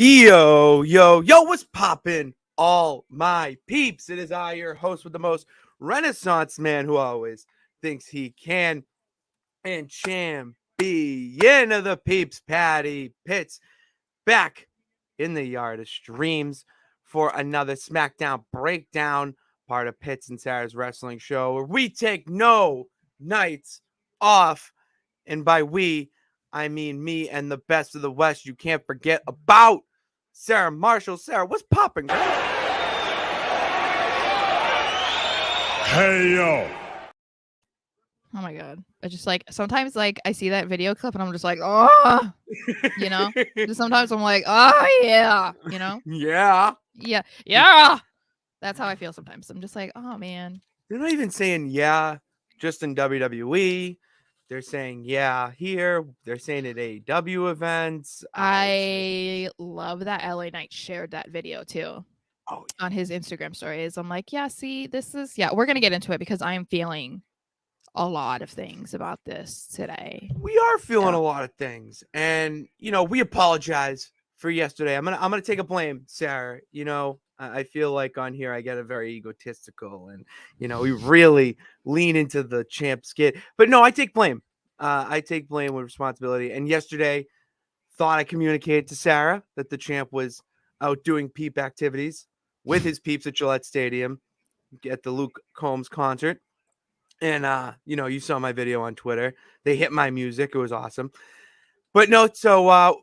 Yo, what's poppin'? All my peeps. It is I, your host with the most Renaissance man who always thinks he can and champion of the peeps, Patty Pitts, back in the yard of streams for another SmackDown breakdown, part of Pitts and Sara's wrestling show, where we take no nights off. And by we, I mean me and the best of the West. You can't forget about Sara Marshall. Sara, what's popping, girl? Hey, yo. Oh my god. I just sometimes I see that video clip and I'm just like, oh, just sometimes I'm like, oh yeah, Yeah. Yeah. That's how I feel sometimes. I'm just like, oh man. They're not even saying yeah just in WWE. They're saying yeah here. They're saying at AEW events. I love that LA Knight shared that video too. Oh, on his Instagram stories. I'm like, yeah, see, we're going to get into it because I'm feeling a lot of things about this today. We are feeling a lot of things. And, we apologize for yesterday. I'm going to take a blame, Sara. I feel like on here I get a very egotistical and, we really lean into the champ skit. But no, I take blame. I take blame with responsibility. And yesterday, thought I communicated to Sara that the champ was out doing peep activities with his peeps at Gillette Stadium at the Luke Combs concert. And, you saw my video on Twitter. They hit my music. It was awesome. But no, so,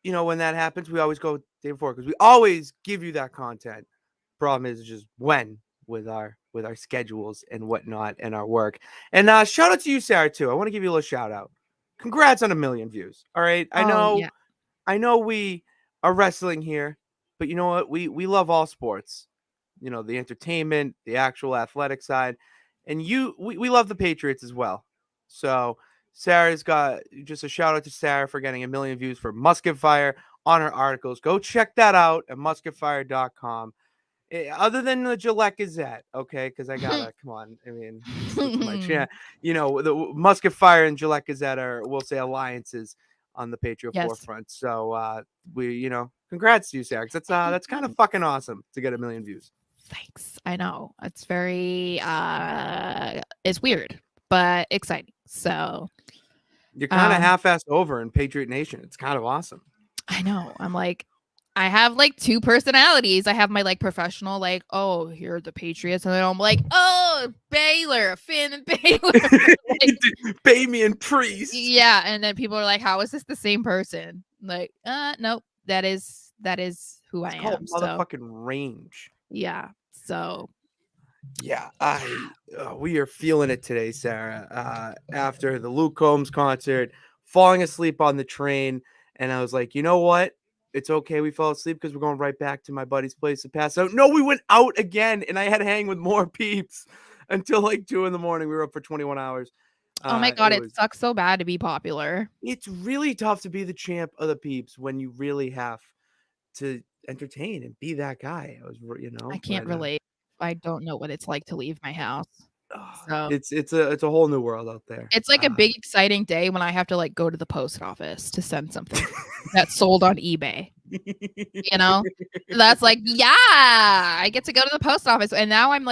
when that happens, we always go day before because we always give you that content. Problem is just when with our schedules and whatnot and our work. And shout out to you, Sara, too. I want to give you a little shout out. Congrats on 1 million views. All right. I know we are wrestling here, but you know what? We love all sports. The entertainment, the actual athletic side. And we love the Patriots as well. So Sara's got just a shout out to Sara for getting 1 million views for Musket Fire on her articles. Go check that out at musketfire.com. Other than the Gillette Gazette, okay? Because I gotta come on. I mean, my channel. The Musket Fire and Gillette Gazette are, we'll say, alliances on the Patriot forefront. So we, congrats to you, Sara. That's kind of fucking awesome to get 1 million views. Thanks. I know. It's very it's weird, but exciting. So you're kind of half-assed over in Patriot Nation. It's kind of awesome. I know. I'm like, I have two personalities. I have my professional, oh, here are the Patriots, and then I'm like, oh, Baylor, Finn and Baylor, Bamian Priest. Yeah, and then people are like, how is this the same person? Like, nope, that is who I am. Motherfucking range. Yeah. So. Yeah, we are feeling it today, Sara. After the Luke Combs concert, falling asleep on the train, and I was like, you know what? It's okay. We fell asleep because we're going right back to my buddy's place to pass out. No, we went out again, and I had to hang with more peeps until 2 a.m. We were up for 21 hours. Oh my God, it sucks so bad to be popular. It's really tough to be the champ of the peeps when you really have to entertain and be that guy. I can't relate. I don't know what it's like to leave my house. So. It's a whole new world out there. It's a big exciting day when I have to go to the post office to send something that's sold on eBay. That's I get to go to the post office, and now I'm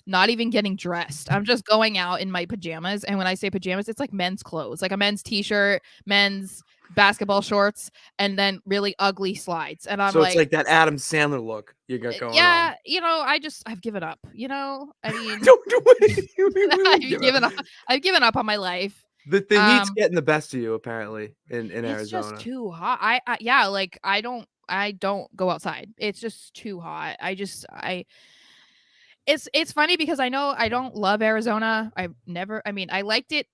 not even getting dressed. I'm just going out in my pajamas, and when I say pajamas, it's men's clothes, a men's t-shirt, men's basketball shorts, and then really ugly slides. And I'm so it's that Adam Sandler look you got going on. I've given up. I mean, don't do it. I've given up on my life. The heat's getting the best of you apparently in Arizona. It's just too hot. I don't go outside. It's just too hot. It's funny because I know I don't love Arizona. I liked it.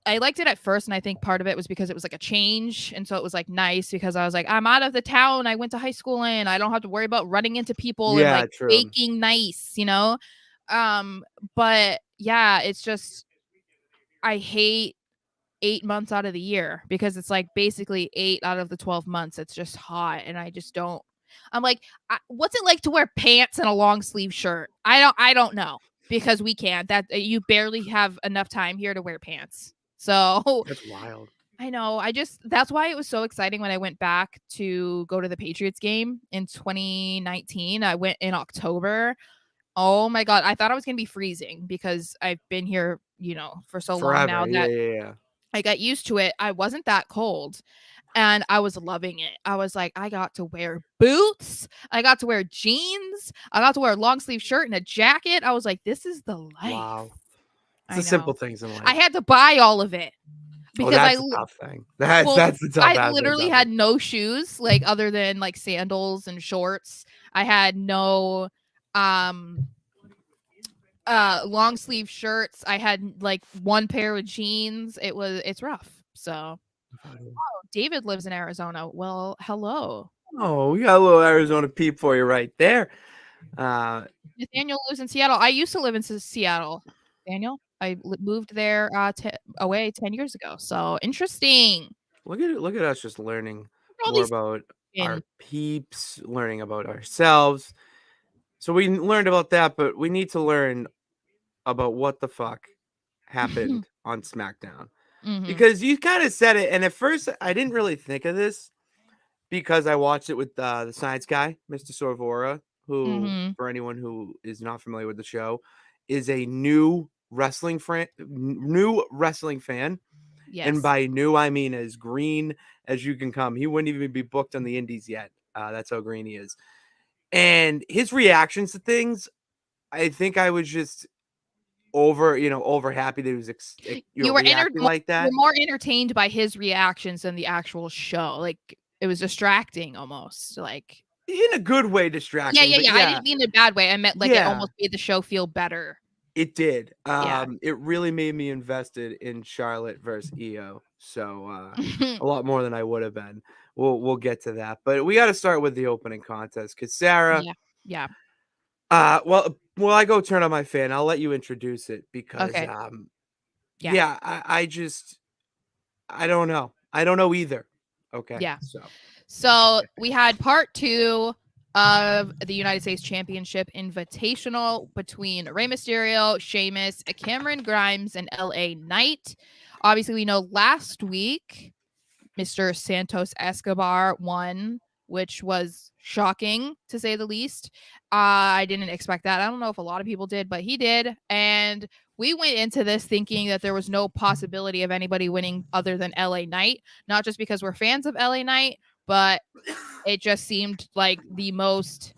I liked it at first, and I think part of it was because it was a change, and so it was nice because I was I'm out of the town I went to high school in. I don't have to worry about running into people and faking nice, But yeah, it's just I hate 8 months out of the year because it's basically 8 out of the 12 months. It's just hot, and I just don't. I'm what's it like to wear pants and a long sleeve shirt? I don't know. Because we can't. That you barely have enough time here to wear pants. So that's wild. I know. That's why it was so exciting when I went back to go to the Patriots game in 2019. I went in October. Oh my god, I thought I was gonna be freezing because I've been here, for so long Forever. now Yeah, that yeah, yeah. I got used to it. I wasn't that cold, and I was loving it. I was like, I got to wear boots, I got to wear jeans, I got to wear a long sleeve shirt and a jacket. I was like, this is the life. Wow. It's the I simple know. things in I life. had to buy all of it Oh, because that's a tough thing. That's well, that's the tough I aspect literally of it. had no shoes, like, other than, like, sandals and shorts. I had no, um, long sleeve shirts. I had, like, one pair of jeans. It's rough. So, David lives in Arizona. Well, hello. Oh, we got a little Arizona peep for you right there. Uh, Nathaniel lives in Seattle. I used to live in Seattle. Daniel, I moved there, away 10 years ago. So, interesting. look at us just learning All more these about in our peeps, learning about ourselves. So we learned about that, but we need to learn about what the fuck happened on SmackDown. Mhm. Because you kind of said it, and at first I didn't really think of this because I watched it with the science guy, Mr. Sorvora, who, Mhm. for anyone who is not familiar with the show, is a new wrestling fan. And Yes. by new, I mean as green as you can come. He wouldn't even be booked on the indies yet. That's how green he is. And his reactions to things, I think I was just over happy that he was, reacting like You were that. more entertained by his reactions than the actual show, like, it was distracting almost, like In a good way, yeah, distracting, yeah, but yeah, I yeah, didn't mean in a bad way, I meant, like, it yeah, almost made the show feel better. it did. Yeah. It really made me invested in Charlotte versus Io, so a lot more than I would have been. We'll get to that, but we got to start with the opening contest because Sarah. Yeah, yeah, Well, I go turn on my fan. I'll let you introduce it because, okay, yeah, yeah, I don't know. I don't know either. Okay, yeah. so So, we had part 2 of the United States Championship Invitational between Rey Mysterio, Sheamus, Cameron Grimes, and LA Knight. Obviously, we know last week Mr. Santos Escobar won, which was shocking to say the least. I didn't expect that. I don't know if a lot of people did, but he did. And we went into this thinking that there was no possibility of anybody winning other than LA Knight, not just because we're fans of LA Knight, but it just seemed like the most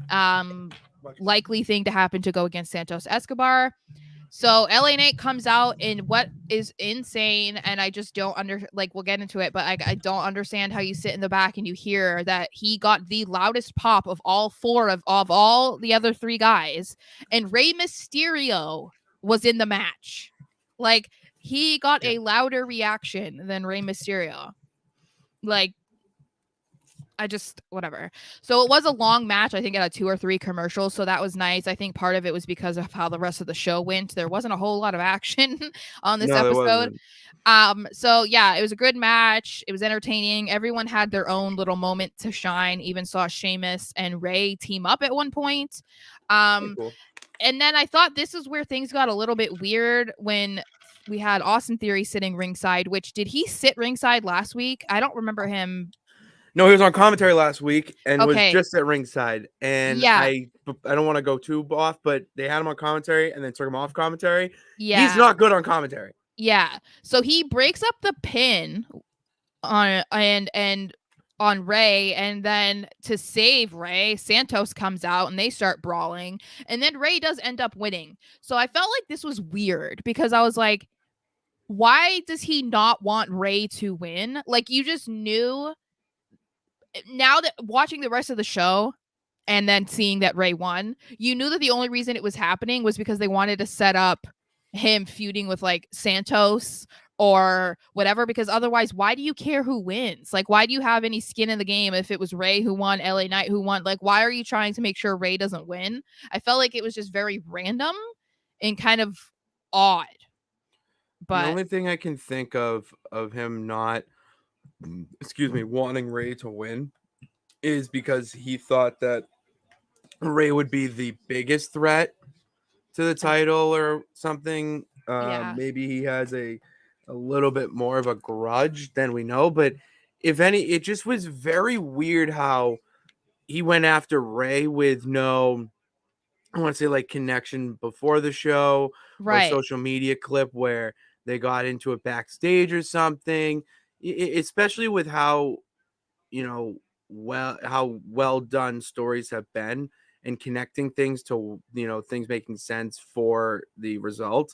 um likely thing to happen to go against Santos Escobar. So LA Knight comes out in what is insane, and I just don't we'll get into it, but I don't understand how you sit in the back and you hear that he got the loudest pop of all four of all the other three guys, and Rey Mysterio was in the match. Like he got yeah. a louder reaction than Rey Mysterio. Like I just whatever. So it was a long match. I think it had 2 or 3 commercials, so that was nice. I think part of it was because of how the rest of the show went. There wasn't a whole lot of action on this No, there episode. wasn't. So yeah, it was a good match. It was entertaining. Everyone had their own little moment to shine. Even saw Sheamus and Ray team up at one point. Pretty Um, cool. and then I thought this is where things got a little bit weird when we had Austin Theory sitting ringside, which did he sit ringside last week? I don't remember him. No, he was on commentary last week and was Okay. just at ringside. And Yeah. I don't want to go too off, but they had him on commentary and then took him off commentary. He's Yeah. not good on commentary. Yeah. So he breaks up the pin and on Ray, and then to save Ray, Santos comes out and they start brawling, and then Ray does end up winning. So I felt like this was weird because I was like, why does he not want Ray to win? Like you just knew now that watching the rest of the show and then seeing that Ray won, you knew that the only reason it was happening was because they wanted to set up him feuding with like Santos or whatever. Because otherwise, why do you care who wins? Like, why do you have any skin in the game if it was Ray who won, LA Knight who won? Like, why are you trying to make sure Ray doesn't win? I felt like it was just very random and kind of odd. The But only thing I can think of him not, excuse me, wanting Ray to win is because he thought that Ray would be the biggest threat to the I, title or something. yeah, Maybe he has a a little bit more of a grudge than we know. But if any, it just was very weird how he went after Ray with no, I want to say like connection before the show or Right. social media clip where they got into it backstage or something. Especially with how, you know, how well done stories have been and connecting things to, you know, things making sense for the result.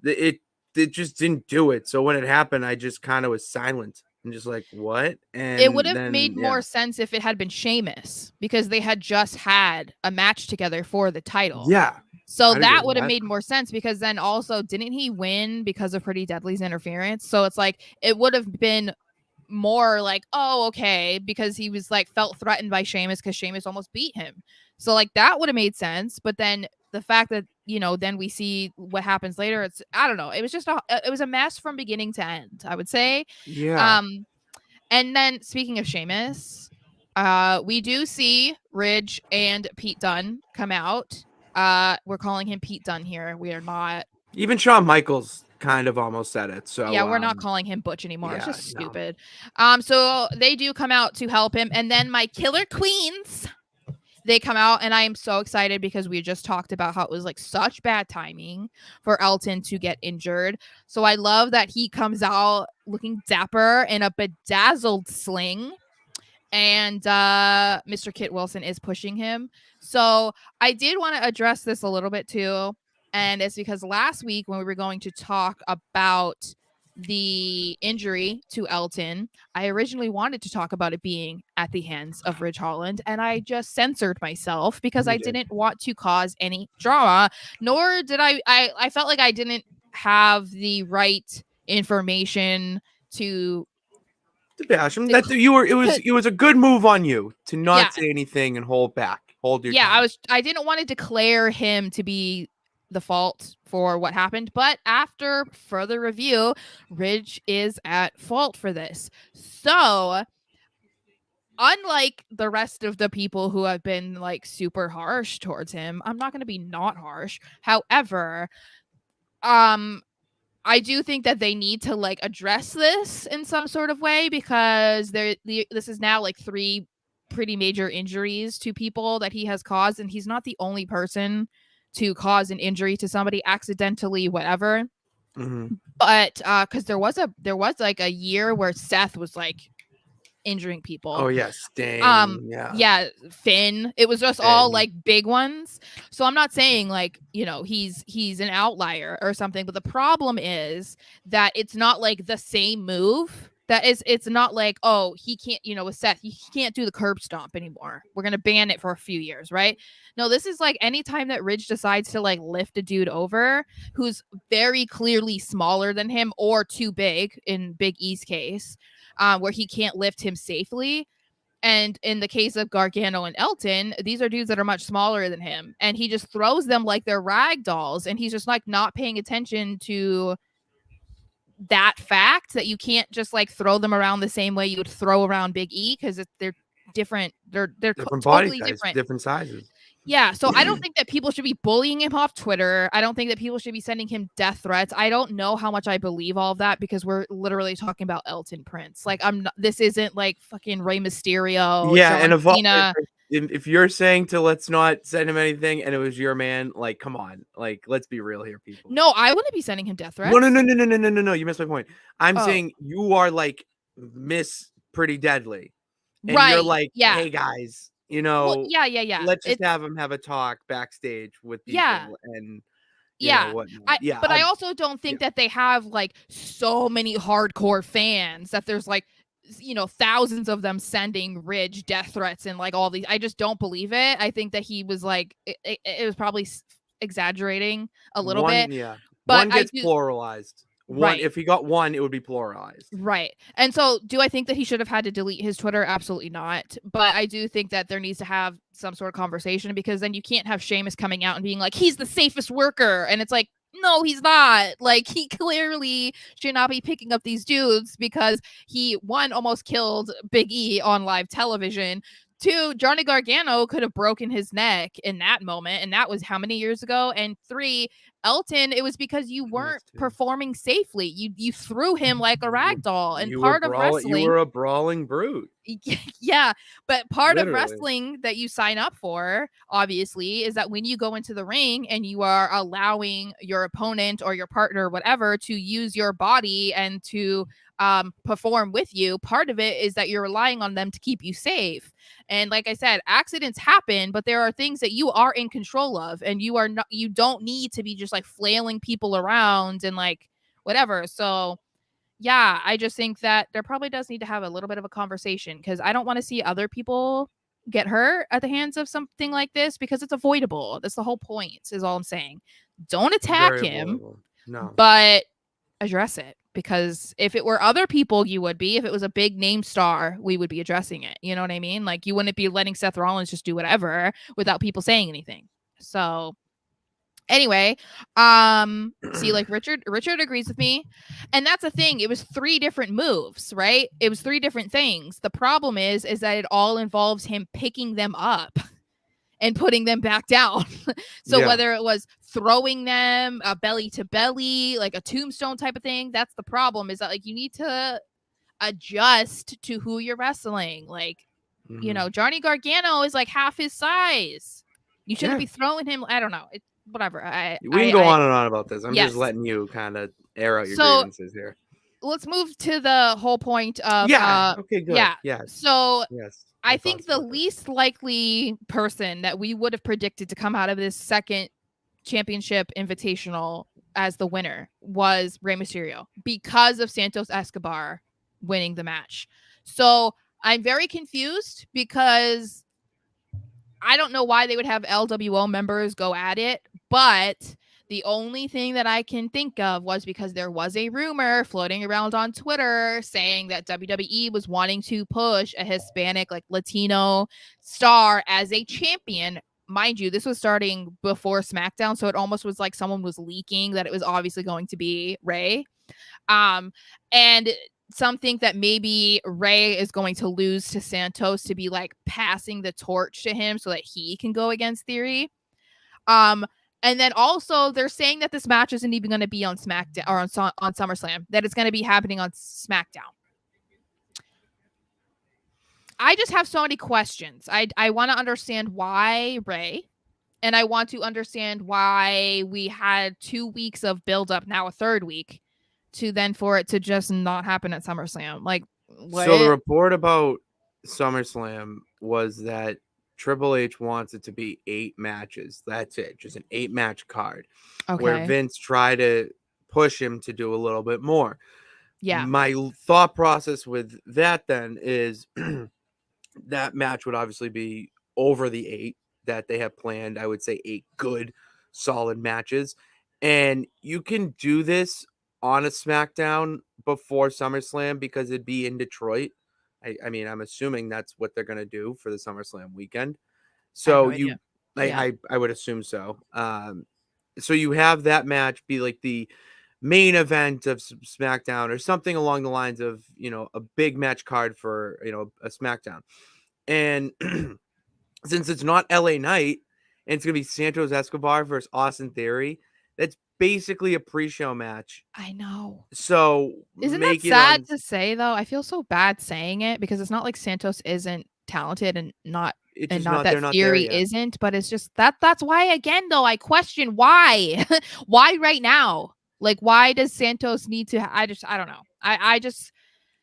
It it just didn't do it. So when it happened, I just kind of was silent and just like, what? It would And have then made yeah. more sense if it had been Sheamus, because they had just had a match together for the title. Yeah. So I'd agree that with would have that. made more sense, because then also didn't he win because of Pretty Deadly's interference? So it's like it would have been more like, oh, okay, because he was like felt threatened by Sheamus because Sheamus almost beat him. So like that would have made sense. But then the fact that, you know, then we see what happens later, it's, I don't know. It was just it was a mess from beginning to end, I would say. Yeah. Um and then speaking of Sheamus, we do see Ridge and Pete Dunne come out. We're calling him Pete Dunne here. We are not. Even Shawn Michaels kind of almost said it. Yeah, So we're not calling him Butch anymore. It's yeah, just no. stupid. So they do come out to help him, and then my killer queens, they come out, and I am so excited because we just talked about how it was like such bad timing for Elton to get injured. So I love that he comes out looking dapper in a bedazzled sling, and Mr. Kit Wilson is pushing him. So I did want to address this a little bit too, and it's because last week when we were going to talk about the injury to Elton, I originally wanted to talk about it being at the hands of Ridge Holland, and I just censored myself because You I did. didn't want to cause any drama, nor did I felt like I didn't have the right information to To bash him. That declare. you were it was a good move on you to Yeah, not say anything and hold back. Hold your yeah, tongue. I didn't want to declare him to be the fault for what happened, but after further review, Ridge is at fault for this. So, unlike the rest of the people who have been like super harsh towards him, I'm not going to be not harsh. However, um I do think that they need to like address this in some sort of way, because this is now like 3 pretty major injuries to people that he has caused, and he's not the only person to cause an injury to somebody accidentally, whatever. Mm-hmm. But because there was like a year where Seth was like injuring people. Oh yeah, Sting. Yeah. Yeah, Finn. It was just all And like big ones. So I'm not saying like, you know, he's an outlier or something, but the problem is that it's not like the same move. It's not like, oh, he can't, you know, with Seth, he can't do the curb stomp anymore. We're gonna ban it for a few years, right? No, this is like anytime that Ridge decides to like lift a dude over who's very clearly smaller than him or too big, in Big E's case, where he can't lift him safely. And in the case of Gargano and Elton, these are dudes that are much smaller than him, and he just throws them like they're rag dolls, and he's just like not paying attention to that fact that you can't just like throw them around the same way you would throw around Big E, because they're different. They're different body totally types, different. different sizes. Yeah, so I don't think that people should be bullying him off Twitter. I don't think that people should be sending him death threats. I don't know how much I believe all of that, because we're literally talking about Elton Prince. Like, this isn't like fucking Rey Mysterio, Yeah, and John of all Cena. if you're saying to let's not send him anything and it was your man, like come on. Like let's be real here, people. No, I wouldn't be sending him death No, no, threats. no, no, no, no, no, no, no. You missed my point. I'm Oh, saying you are like Miss Pretty Deadly. And you're right. like, Yeah. hey guys, Well, yeah. let's just It's have him have a talk backstage with yeah. people and Yeah. whatnot. Yeah, But I also don't yeah. think that they have like so many hardcore fans that there's like, you know, thousands of them sending Ridge death threats and like all these. I just don't believe it. I think that he was like, it was probably exaggerating a little bit, but One I gets do. pluralized. One, Right. if he got one, it would be pluralized. Right. And so do I think that he should have had to delete his Twitter? Absolutely not. But I do think that there needs to have some sort of conversation, because then you can't have Sheamus coming out and being like, he's the safest worker. And it's like, no, he's not. Like, he clearly should not be picking up these dudes, because he, one, almost killed Big E on live television. 2, Johnny Gargano could have broken his neck in that moment, and that was how many years ago? And 3, Elton, it was because you weren't That's too. performing safely. You threw him like a rag doll, and You were part of brawling. You wrestling, were a brawling brute. yeah, but part of Literally. wrestling that you sign up for, obviously, is that when you go into the ring and you are allowing your opponent or your partner or whatever to use your body and to perform with you, part of it is that you're relying on them to keep you safe. And like I said, accidents happen, but there are things that you are in control of, and you don't need to be just like flailing people around and like whatever. So yeah, I just think that there probably does need to have a little bit of a conversation, because I don't want to see other people get hurt at the hands of something like this, because it's avoidable. That's the whole point, is all I'm saying. Don't attack Very him, avoidable. No. but address it. Because if it were other people, you would be. If it was a big name star, we would be addressing it. You know what I mean? Like, you wouldn't be letting Seth Rollins just do whatever without people saying anything. So anyway, see, like Richard agrees with me, and that's the thing. It was 3 different moves, right? It was 3 different things. The problem is that it all involves him picking them up and putting them back down. So Yeah. whether it was throwing them belly to belly, like a tombstone type of thing, that's the problem, is that like you need to adjust to who you're wrestling. Like, you know, Johnny Gargano is like half his size. You shouldn't be throwing him. I don't know. It's whatever. We can go on and on about this. I'm just Yes. letting you kind of air out your So grievances here. let's move to the whole point of Okay, good. yeah. Yes. So Yes. I think the least likely person that we would have predicted to come out of this second championship invitational as the winner was Rey Mysterio, because of Santos Escobar winning the match. So I'm very confused, because I don't know why they would have LWO members go at it, but the only thing that I can think of was because there was a rumor floating around on Twitter saying that WWE was wanting to push a Hispanic, like Latino star as a champion. Mind you, this was starting before SmackDown, so it almost was like someone was leaking that it was obviously going to be Rey. And some think that maybe Rey is going to lose to Santos to be like passing the torch to him so that he can go against Theory. And then also they're saying that this match isn't even going to be on SmackDown or on SummerSlam, that it's going to be happening on SmackDown. I just have so many questions. I want to understand why Rey, and I want to understand why we had 2 weeks of build-up, now a 3rd week, to then for it to just not happen at SummerSlam. Like, what? So the report about SummerSlam was that Triple H wants it to be 8 matches. That's it. Just an 8-match card. Okay. Where Vince tried to push him to do a little bit more. Yeah. My thought process with that then is that match would obviously be over the 8 that they have planned. I would say 8 good, solid matches. And you can do this on a SmackDown before SummerSlam because it'd be in Detroit. I mean, I'm assuming that's what they're going to do for the SummerSlam weekend. So I would assume so. So you have that match be like the main event of SmackDown or something along the lines of, you know, a big match card for, you know, a SmackDown. And since it's not LA Knight and it's going to be Santos Escobar versus Austin Theory, that's basically a pre-show match. I know. So isn't that sad to say, though? I feel so bad saying it, because it's not like Santos isn't talented and not that Theory isn't, but it's just that's why, again, though, I question why. Why right now? Like, why does Santos need to I don't know. I just,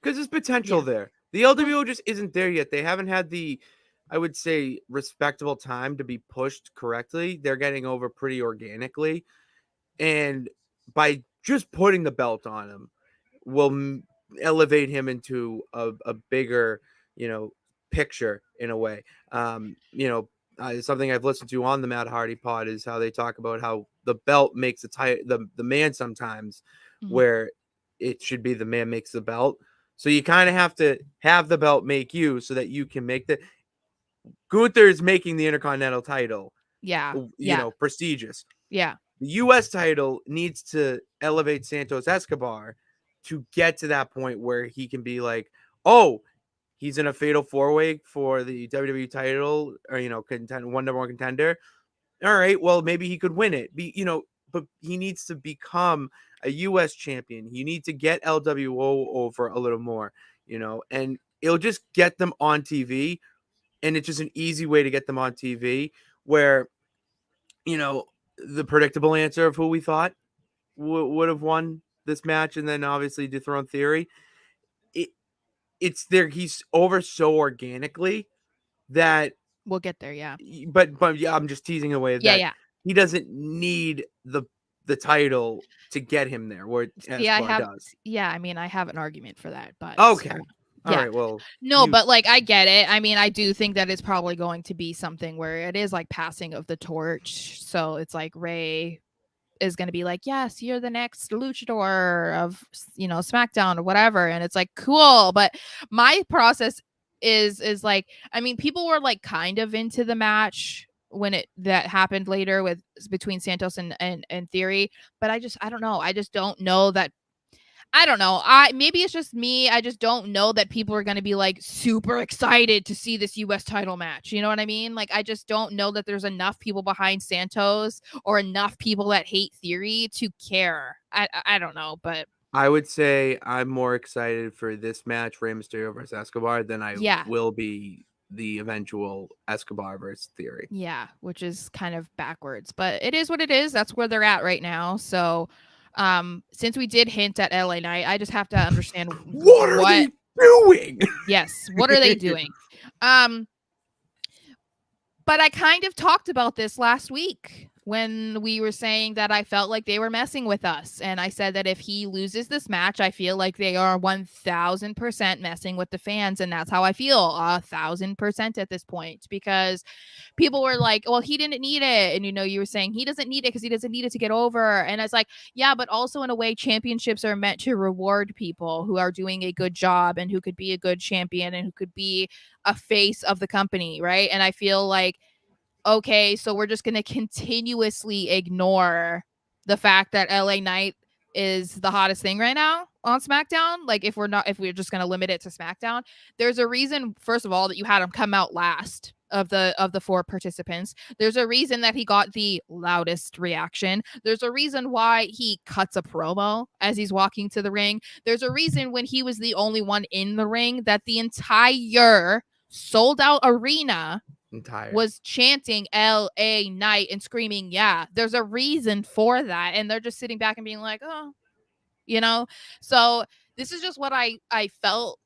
because there's potential there. The LWO just isn't there yet. They haven't had the, I would say, respectable time to be pushed correctly. They're getting over pretty organically. And by just putting the belt on him will elevate him into a bigger, you know, picture in a way. Something I've listened to on the Matt Hardy pod is how they talk about how the belt makes the man sometimes, where it should be the man makes the belt. So you kind of have to have the belt make you so that you can make Gunther is making the Intercontinental title, prestigious. Yeah. The U.S. title needs to elevate Santos Escobar to get to that point where he can be like, oh, he's in a fatal 4-way for the WWE title, or one number one contender. All right, well maybe he could win it. But he needs to become a U.S. champion. You need to get LWO over a little more, and it'll just get them on TV, and it's just an easy way to get them on TV where, the predictable answer of who we thought would have won this match, and then obviously dethrone Theory. It, it's there. He's over so organically that We'll get there, yeah. But yeah, I'm just teasing away Yeah, that yeah. he doesn't need the title to get him there, where See, I Escobar have does. yeah, I mean, I have an argument for that, but Okay, all yeah. right. Well, No, but like I get it. I mean, I do think that it's probably going to be something where it is like passing of the torch. So it's like Ray is going to be like, yes, you're the next luchador of SmackDown or whatever, and it's like cool. But my process is like, I mean, people were like kind of into the match when that happened later with between Santos and Theory, but I don't know. I just don't know that. I don't know. Maybe it's just me. I just don't know that people are going to be like super excited to see this US title match. You know what I mean? Like I just don't know that there's enough people behind Santos or enough people that hate Theory to care. I don't know, but I would say I'm more excited for this match, Rey Mysterio versus Escobar, than I yeah. will be the eventual Escobar versus Theory. Yeah, which is kind of backwards, but it is what it is. That's where they're at right now. So since we did hint at LA Knight, I just have to understand what are they doing? Yes, what are they doing? But I kind of talked about this last week when we were saying that I felt like they were messing with us. And I said that if he loses this match, I feel like they are 1000% messing with the fans. And that's how I feel 1000% at this point, because people were like, well, he didn't need it. And, you were saying he doesn't need it because he doesn't need it to get over. And it's like, yeah, but also in a way, championships are meant to reward people who are doing a good job and who could be a good champion and who could be a face of the company. Right. And I feel like, okay, so we're just going to continuously ignore the fact that LA Knight is the hottest thing right now on SmackDown. Like if we're just going to limit it to SmackDown, there's a reason, first of all, that you had him come out last of the 4 participants. There's a reason that he got the loudest reaction. There's a reason why he cuts a promo as he's walking to the ring. There's a reason when he was the only one in the ring that the entire sold out arena was chanting LA Knight and screaming, yeah. There's a reason for that. And they're just sitting back and being like, oh, So this is just what I felt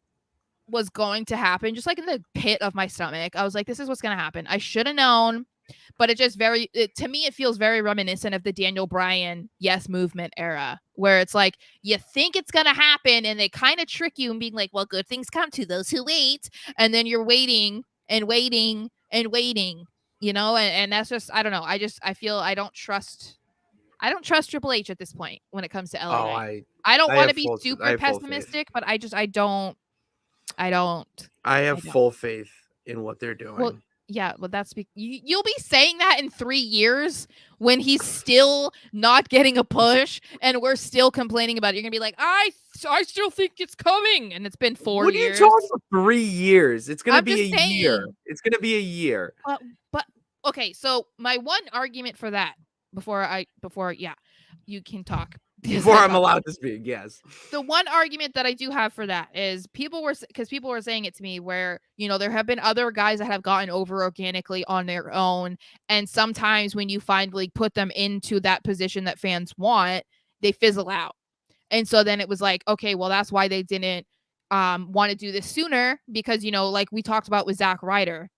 was going to happen, just like in the pit of my stomach. I was like, this is what's going to happen. I should have known. But it just to me, it feels very reminiscent of the Daniel Bryan Yes Movement era, where it's like you think it's going to happen and they kind of trick you and being like, well, good things come to those who wait. And then you're waiting and waiting and waiting, and that's just, I don't know. I feel I don't trust Triple H at this point when it comes to LA Knight. I don't want to be super pessimistic, but I don't. I have full faith in what they're doing. Well, yeah, well, that's you'll be saying that in 3 years when he's still not getting a push and we're still complaining about it. You're gonna be like, I still think it's coming, and it's been 4 years. What are you talking about? 3 years? It's gonna be a year. It's gonna be a year. But okay, so my one argument for that before you can talk. Before I'm allowed to speak, yes. The one argument that I do have for that is people were saying it to me where, there have been other guys that have gotten over organically on their own. And sometimes when you finally put them into that position that fans want, they fizzle out. And so then it was like, okay, well, that's why they didn't want to do this sooner, because, like we talked about with Zack Ryder.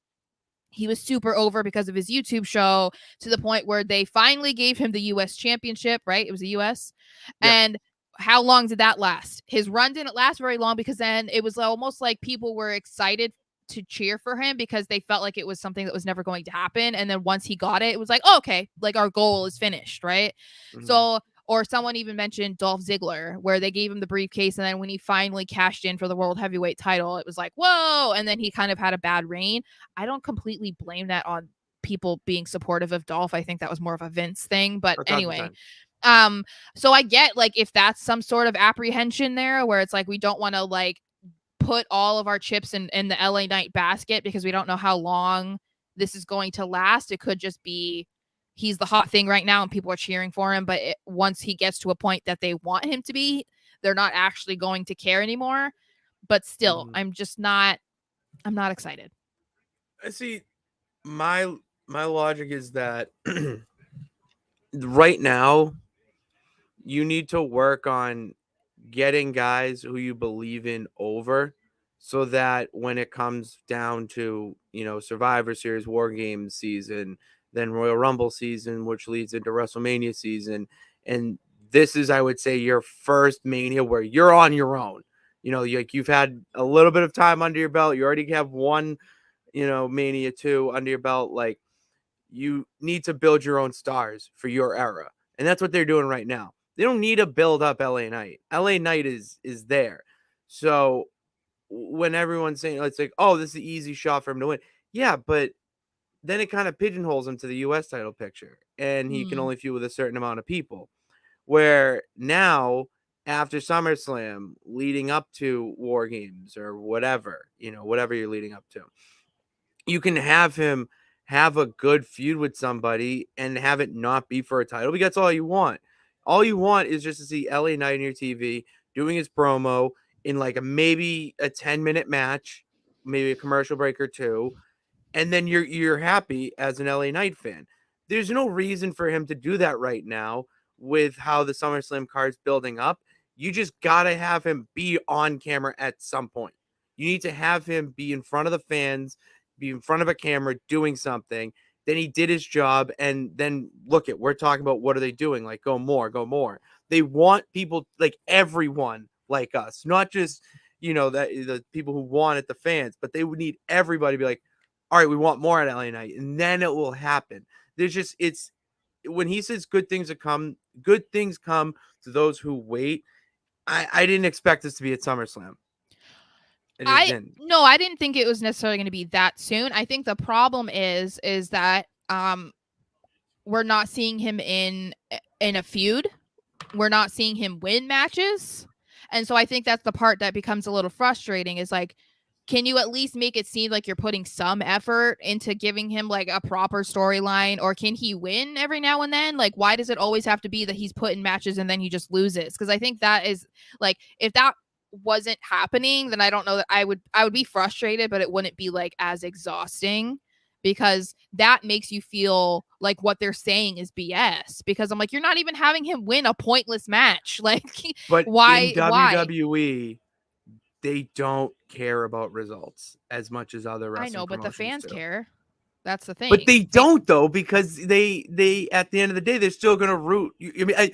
He was super over because of his YouTube show, to the point where they finally gave him the US championship, right? It was the US. Yeah. And how long did that last? His run didn't last very long, because then it was almost like people were excited to cheer for him because they felt like it was something that was never going to happen. And then once he got it, it was like, oh, okay, like our goal is finished, right? Mm-hmm. So, or someone even mentioned Dolph Ziggler, where they gave him the briefcase, and then when he finally cashed in for the World Heavyweight title, it was like, whoa, and then he kind of had a bad reign. I don't completely blame that on people being supportive of Dolph. I think that was more of a Vince thing, but anyway. So I get, like, if that's some sort of apprehension there, where it's like we don't want to, like, put all of our chips in the LA Knight basket because we don't know how long this is going to last. It could just be he's the hot thing right now and people are cheering for him. But once he gets to a point that they want him to be, they're not actually going to care anymore. But still, I'm not excited. I see. My logic is that right now you need to work on getting guys who you believe in over, so that when it comes down to, Survivor Series, War Games season, then Royal Rumble season, which leads into WrestleMania season, and this is, I would say, your first Mania where you're on your own. You've had a little bit of time under your belt. You already have one, Mania 2 under your belt. Like, you need to build your own stars for your era. And that's what they're doing right now. They don't need to build up LA Knight. LA Knight is there. So when everyone's saying, it's like, oh, this is an easy shot for him to win. Yeah, but then it kind of pigeonholes him to the US title picture. And he can only feud with a certain amount of people. Where now, after SummerSlam, leading up to War Games or whatever, whatever you're leading up to, you can have him have a good feud with somebody and have it not be for a title, because that's all you want. All you want is just to see LA Knight on your TV doing his promo in like maybe a 10-minute match, maybe a commercial break or two, and then you're happy as an LA Knight fan. There's no reason for him to do that right now with how the SummerSlam card's building up. You just gotta have him be on camera at some point. You need to have him be in front of the fans, be in front of a camera doing something. Then he did his job, and then we're talking about what are they doing? Like, go more, go more. They want people like everyone like us, not just that the people who want it, the fans, but they would need everybody to be like, all right, we want more at LA Knight, and then it will happen. It's when he says good things come to those who wait. I didn't expect this to be at SummerSlam. I didn't think it was necessarily going to be that soon. I think the problem is that we're not seeing him in a feud. We're not seeing him win matches. And so I think that's the part that becomes a little frustrating, is like, can you at least make it seem like you're putting some effort into giving him like a proper storyline, or can he win every now and then? Like, why does it always have to be that he's put in matches and then he just loses? Because I think that is like, if that wasn't happening, then I don't know that I would be frustrated, but it wouldn't be like as exhausting, because that makes you feel like what they're saying is BS, because I'm like, you're not even having him win a pointless match. Like, but why? In WWE, they don't care about results as much as other wrestling. I know, but the fans do. care. That's the thing. But they don't, though, because they at the end of the day, they're still gonna root. I mean,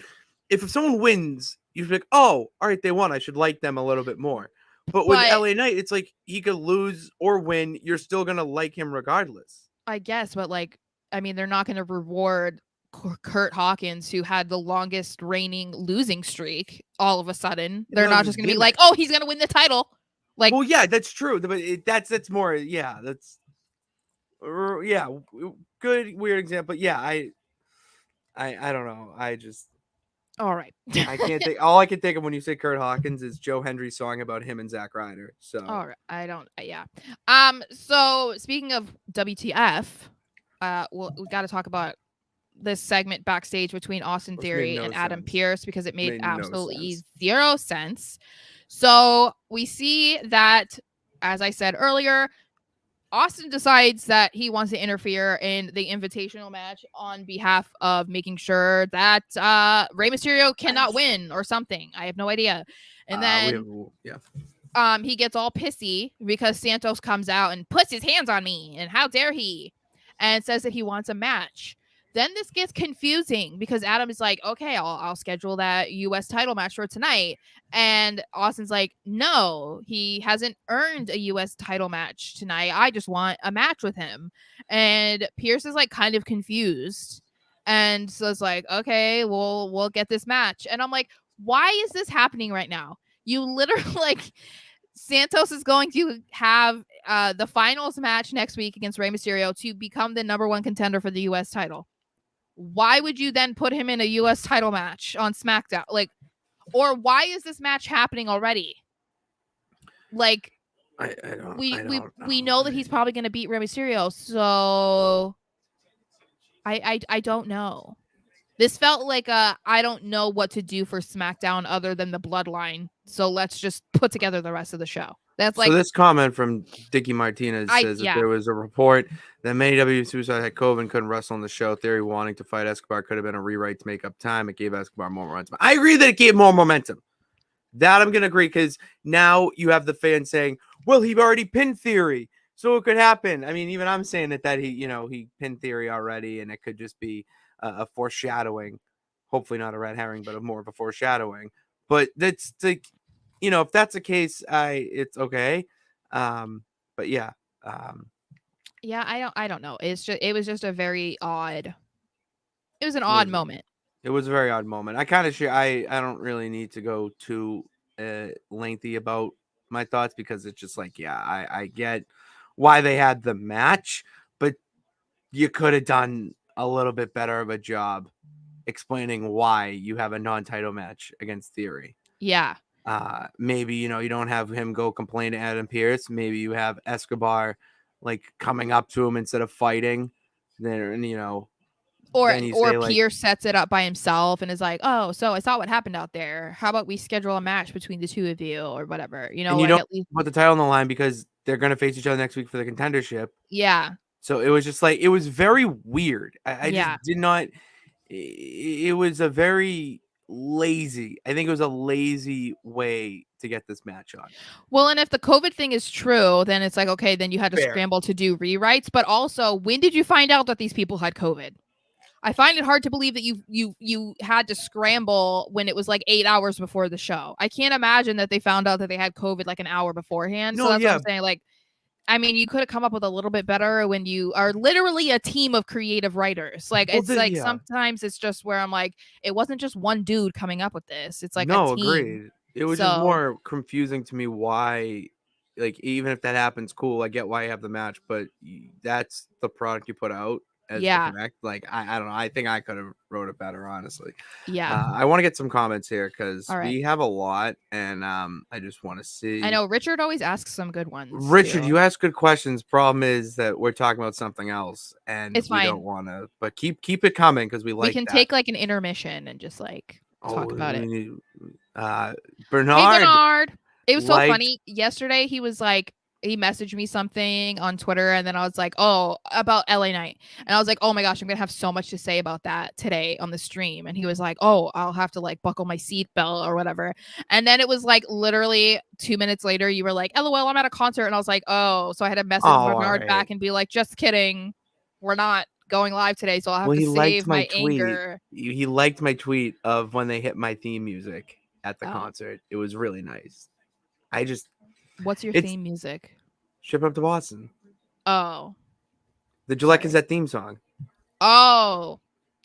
if someone wins, you're like, oh, all right, they won. I should like them a little bit more. But with LA Knight, it's like he could lose or win. You're still gonna like him regardless. I guess, but like, I mean, they're not gonna reward Kurt Hawkins, who had the longest reigning losing streak. All of a sudden, they're not just gonna be like, oh, he's gonna win the title. Like, well, yeah, that's true. But that's more, yeah, that's. Yeah, good weird example. Yeah, I don't know. I just all right. I can't think. All I can think of when you say Kurt Hawkins is Joe Hendry's song about him and Zack Ryder. So all right, I don't. Yeah. So speaking of WTF, we got to talk about this segment backstage between Austin Theory and Adam Pearce, because it made absolutely zero sense. So we see that, as I said earlier, Austin decides that he wants to interfere in the invitational match on behalf of making sure that Rey Mysterio cannot win or something. I have no idea. And then he gets all pissy because Santos comes out and puts his hands on me, and how dare he, and says that he wants a match. Then this gets confusing because Adam is like, okay, I'll schedule that U.S. title match for tonight. And Austin's like, no, he hasn't earned a U.S. title match tonight. I just want a match with him. And Pearce is like kind of confused. And so it's like, okay, we'll get this match. And I'm like, why is this happening right now? You literally like, Santos is going to have the finals match next week against Rey Mysterio to become the number one contender for the U.S. title. Why would you then put him in a U.S. title match on SmackDown? Like, or why is this match happening already? Like, I don't we know. know that he's probably going to beat Rey Mysterio. So I don't know. This felt like I don't know what to do for SmackDown other than the bloodline. So let's just put together the rest of the show. That's So like this comment from Dickie Martinez I says that yeah. there was a report that many WWE superstars had COVID and couldn't wrestle on the show. Theory wanting to fight Escobar could have been a rewrite to make up time. It gave Escobar more momentum. I agree that it gave more momentum. That I'm gonna agree, because now you have the fans saying, "Well, he already pinned Theory, so it could happen." I mean, even I'm saying that he pinned Theory already, and it could just be a foreshadowing. Hopefully, not a red herring, but more of a foreshadowing. But that's like, if that's the case, it's okay. Um, but yeah, um, Yeah, I don't know. It was just a very odd. It was an it odd was moment. it was a very odd moment. I kind of share. I don't really need to go too lengthy about my thoughts, because it's just like, yeah, I get why they had the match, but you could have done a little bit better of a job explaining why you have a non-title match against Theory. Yeah. Maybe you don't have him go complain to Adam Pearce. Maybe you have Escobar like coming up to him instead of fighting. Then then you Or say like, Pierce sets it up by himself and is like, "Oh, so I saw what happened out there. How about we schedule a match between the two of you or whatever?" and you Like don't at least put the title on the line because they're gonna face each other next week for the contendership. yeah. So it was just like, it was very weird. I just Yeah. did not. It was a very lazy. I think it was a lazy way to get this match on. Well, and if the COVID thing is true, then it's like, okay, then you had to Fair. scramble to do rewrites, but also, when did you find out that these people had COVID? I find it hard to believe that you had to scramble when it was like 8 hours before the show. I can't imagine that they found out that they had COVID like an hour beforehand. So No, that's what I'm yeah. saying. Like, I mean, you could have come up with a little bit better when you are literally a team of creative writers. Like, Well, it's like yeah. sometimes it's just where I'm like, it wasn't just one dude coming up with this. It's like a No, team. agreed. It was just So more confusing to me why, like, even if that happens, cool. I get why you have the match, but that's the product you put out as the yeah, connect. Like, I don't know. I think I could have wrote it better, honestly. yeah. I want to get some comments here because All right. we have a lot, and I just want to I see. know Richard always asks some good ones Richard, too. you ask good questions. Problem is that we're talking about something else, and It's we don't fine. want to. But keep it coming because we We like can that. take like an intermission and just like Oh, talk about it. uh, Hey Bernard Bernard. It was so liked. funny. Yesterday he was like he messaged me something on Twitter and then I was like, "Oh, about LA Night." And I was like, "Oh my gosh, I'm going to have so much to say about that today on the stream." And he was like, "Oh, I'll have to like buckle my seatbelt or whatever." And then it was like literally 2 minutes later you were like, "LOL, I'm at a concert." And I was like, "Oh." So I had to Oh, message all Bernard right. back and be like, "Just kidding. We're not going live today, so I'll have Well, to he liked save my my tweet. anger." He liked my tweet of when they hit my theme music at the Oh, concert. It was really nice. I just, what's your it's theme music? Ship Up to Boston. Oh, The Gillette sorry. Gazette theme song, Oh,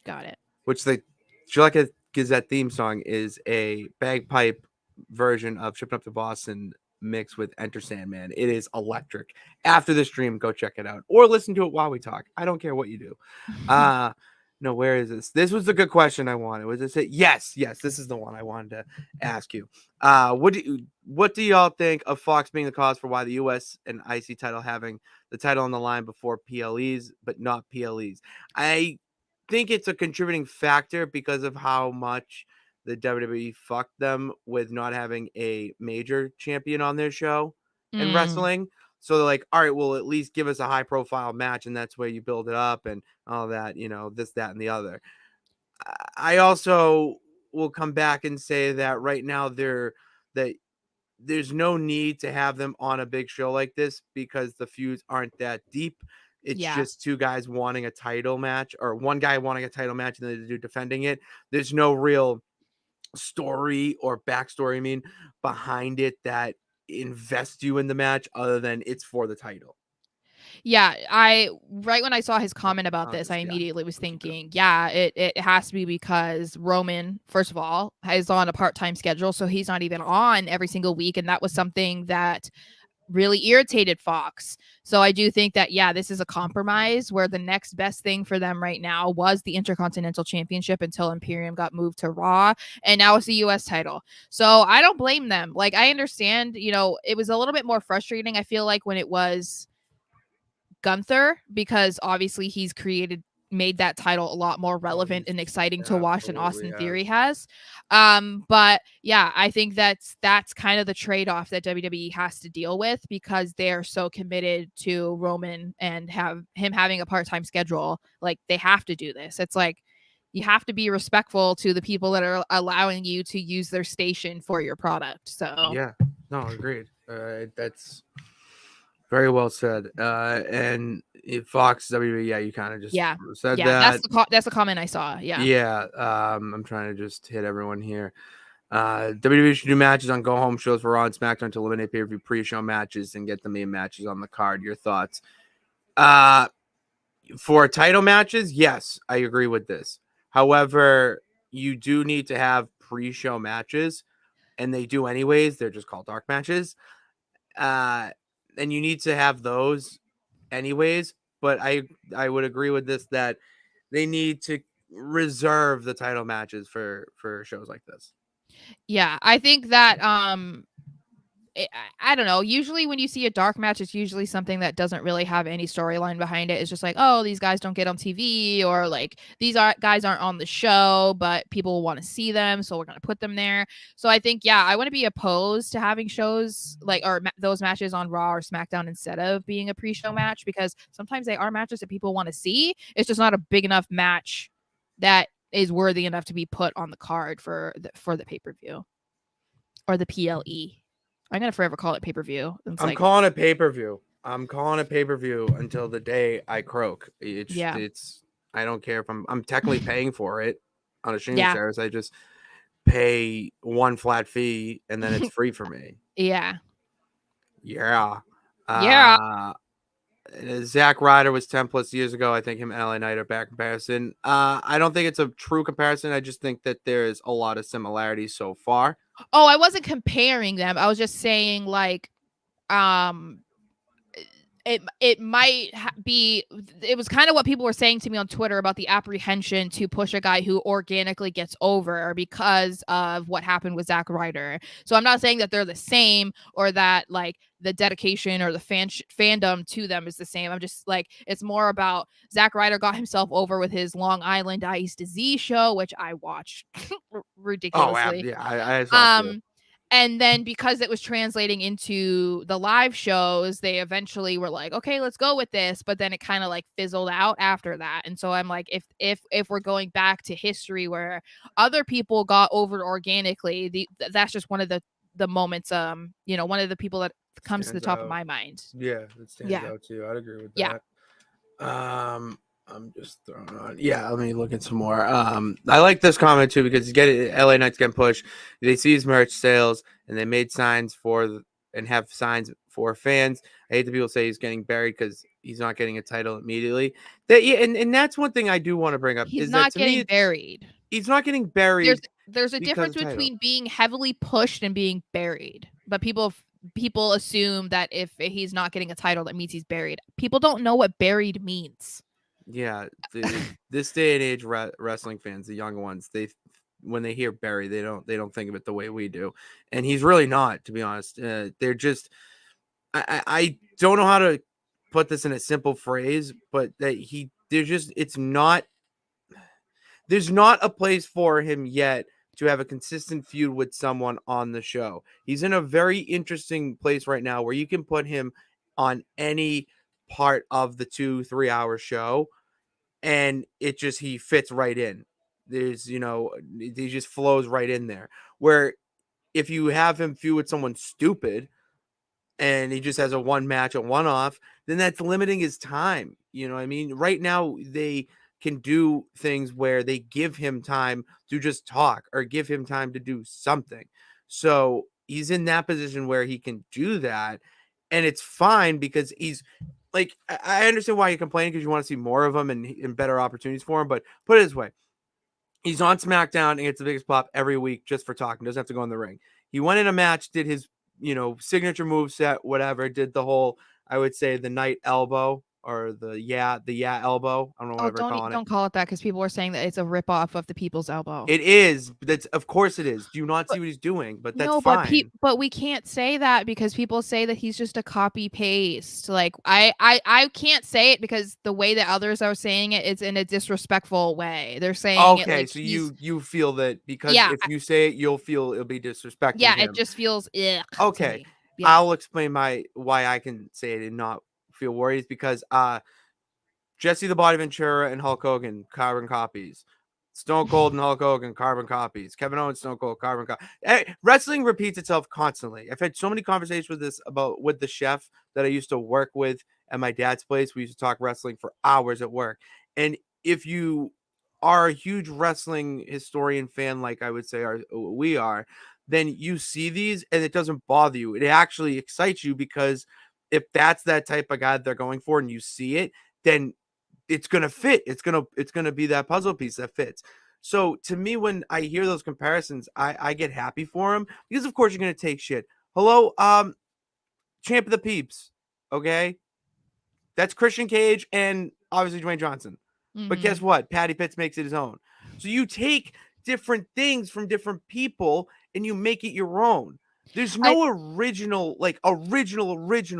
got it. which the Gillette Gazette theme song is a bagpipe version of Shipping Up to Boston mixed with Enter Sandman. It is electric. After the stream, go check it out or listen to it while we talk. I don't care what you do. Uh no, where is this? This was the good question I wanted. Was this it? Yes, this is the one I wanted to ask you. What do y'all think of Fox being the cause for why the US and IC title having the title on the line before PLEs, but not PLEs? I think it's a contributing factor because of how much the WWE fucked them with not having a major champion on their show in Mm, wrestling. So they're like, all right, well, at least give us a high profile match, and that's where you build it up and all that, this, that, and the other. I also will come back and say that right now that there's no need to have them on a big show like this because the feuds aren't that deep. It's yeah. just two guys wanting a title match or one guy wanting a title match and then the dude defending it. There's no real story or backstory, behind it that invests you in the match other than it's for the title. Yeah, I right when I saw his So comment about I'll this, I just, yeah, immediately was I'll keep it up. thinking, yeah, it has to be because Roman, first of all, is on a part-time schedule, so he's not even on every single week, and that was something that really irritated Fox. So I do think that, yeah, this is a compromise where the next best thing for them right now was the Intercontinental Championship until Imperium got moved to Raw, and now it's the US title. So I don't blame them. Like, I understand, it was a little bit more frustrating, I feel like, when it was Gunther, because obviously he's made that title a lot more relevant and exciting to watch than Austin Theory has. But yeah, I think that's kind of the trade-off that WWE has to deal with, because they're so committed to Roman and him having a part-time schedule. Like, they have to do this. It's like, you have to be respectful to the people that are allowing you to use their station for your product. So Yeah, no, agreed. That's very well said. And Fox WWE, yeah, you kind of just said that. That's the comment I saw. Yeah. Yeah. I'm trying to just hit everyone here. WWE should do matches on go home shows for Raw and SmackDown to eliminate pay-per-view pre-show matches and get the main matches on the card. Your thoughts? For title matches, yes, I agree with this. However, you do need to have pre-show matches, and they do anyways. They're just called dark matches. And you need to have those anyways. But I would agree with this that they need to reserve the title matches for shows like this. Yeah, I think that I don't know. Usually, when you see a dark match, it's usually something that doesn't really have any storyline behind it. It's just like, oh, these guys don't get on TV, or like guys aren't on the show, but people want to see them, so we're gonna put them there. So I think, yeah, I wouldn't be opposed to having shows like those matches on Raw or SmackDown instead of being a pre-show match, because sometimes they are matches that people want to see. It's just not a big enough match that is worthy enough to be put on the card for the pay-per-view or the PLE. I'm gonna forever call it pay-per-view. I'm calling it pay-per-view. I'm calling it pay-per-view until the day I croak. It's I don't care if I'm technically paying for it on a streaming service. I just pay one flat fee and then it's free for me. Yeah. Zack Ryder was 10 plus years ago. I think him and LA Knight are back comparison. I don't think it's a true comparison. I just think that there's a lot of similarities so far. Oh, I wasn't comparing them. I was just saying, like, it might be, it was kind of what people were saying to me on Twitter about the apprehension to push a guy who organically gets over because of what happened with Zack Ryder. So I'm not saying that they're the same or that like the dedication or the fandom to them is the same. I'm just like, it's more about Zack Ryder got himself over with his Long Island Ice Disease show, which I watched ridiculously. Oh, yeah, I saw it. And then because it was translating into the live shows, they eventually were like, okay, let's go with this. But then it kind of like fizzled out after that. And so I'm like, if we're going back to history where other people got over organically, that's just one of the moments, one of the people that comes to the top of my mind. Yeah, it stands out too. I'd agree with that. I'm just throwing on. Yeah, let me look at some more. I like this comment too because LA Knight's getting pushed. They see his merch sales and they made signs and have signs for fans. I hate that people say he's getting buried because he's not getting a title immediately. And that's one thing I do want to bring up. He's not getting buried. He's not getting buried. There's a difference between being heavily pushed and being buried. But people assume that if he's not getting a title, that means he's buried. People don't know what buried means. Yeah, this day and age, wrestling fans, the younger ones, when they hear Barry, they don't think of it the way we do, and he's really not, to be honest. They're just, I don't know how to put this in a simple phrase, but that there's not a place for him yet to have a consistent feud with someone on the show. He's in a very interesting place right now where you can put him on any part of the 2-3 hour show and he fits right in. He just flows right in there. Where if you have him feud with someone stupid and he just has a one match, a one off, then that's limiting his time. You know what I mean? Right now they can do things where they give him time to just talk or give him time to do something. So he's in that position where he can do that. And it's fine because he's like, I understand why you're complaining because you want to see more of him and better opportunities for him. But put it this way, he's on SmackDown and gets the biggest pop every week just for talking. Doesn't have to go in the ring. He went in a match, did his signature move set, whatever. Did the whole, I would say, the night elbow or the elbow. I don't know Oh, whatever calling it. don't call it that because people are saying that it's a ripoff of the People's Elbow. It is. That's of course it is. Do you not see But what he's doing? But that's no, fine. but we can't say that because people say that he's just a copy paste. Like I can't say it because the way that others are saying it is in a disrespectful way. They're saying it Okay, like so he's you feel that because yeah, if you say it, you'll feel it'll be disrespecting yeah, it him. just feels ugh to Okay, me. Yeah. I'll explain my why I can say it and not feel worries because Jesse the Body Ventura and Hulk Hogan, carbon copies. Stone Cold and Hulk Hogan, carbon copies. Kevin Owens, Stone Cold, carbon copies. Wrestling repeats itself constantly. I've had so many conversations with the chef that I used to work with at my dad's place. We used to talk wrestling for hours at work. And if you are a huge wrestling historian fan, like I would say we are, then you see these and it doesn't bother you. It actually excites you because if that's that type of guy they're going for and you see it, then it's gonna fit. It's gonna be that puzzle piece that fits. So to me, when I hear those comparisons, I get happy for him because of course you're gonna take shit. Hello, champ of the peeps. Okay, that's Christian Cage and obviously Dwayne Johnson. But guess Mhm. what? Patty Pitts makes it his own. So you take different things from different people and you make it your own. There's I no original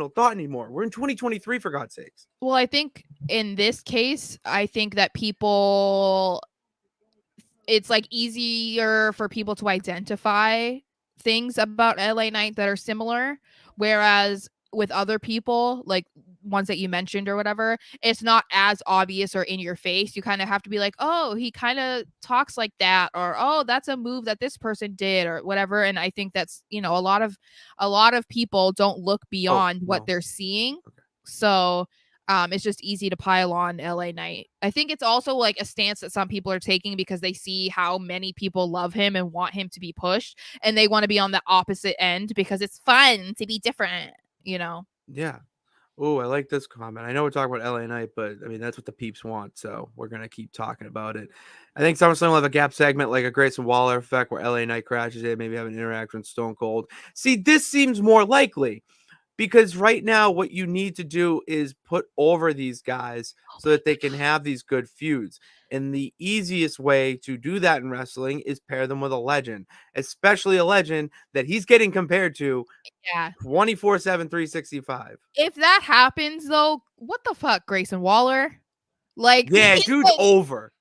thought anymore. We're in 2023 for God's sakes. well, I think in this case, I think that people it's like easier for people to identify things about LA Knight that are similar, whereas with other people, like ones that you mentioned or whatever, it's not as obvious or in your face. You kind of have to be like, oh, he kind of talks like that, or oh, that's a move that this person did, or whatever. And I think that's a lot of people don't look Oh beyond what no. they're seeing. Okay. So it's just easy to pile on LA Knight. I think it's also like a stance that some people are taking because they see how many people love him and want him to be pushed, and they want to be on the opposite end because it's fun to be different, you know? Yeah. Oh, I like this comment. I know we're talking about LA Knight, but I mean that's what the peeps want, so we're gonna keep talking about it. I think SummerSlam will have a gap segment like a Grayson Waller effect where LA Knight crashes in, maybe have an interaction with Stone Cold. See, this seems more likely because right now what you need to do is put over these guys Oh so my that they can have these good feuds. And the easiest way to do that in wrestling is pair them with a legend, especially a legend that he's getting compared to yeah. 24/7, 365. If that happens though, what the fuck, Grayson Waller? Like Yeah, dude's over.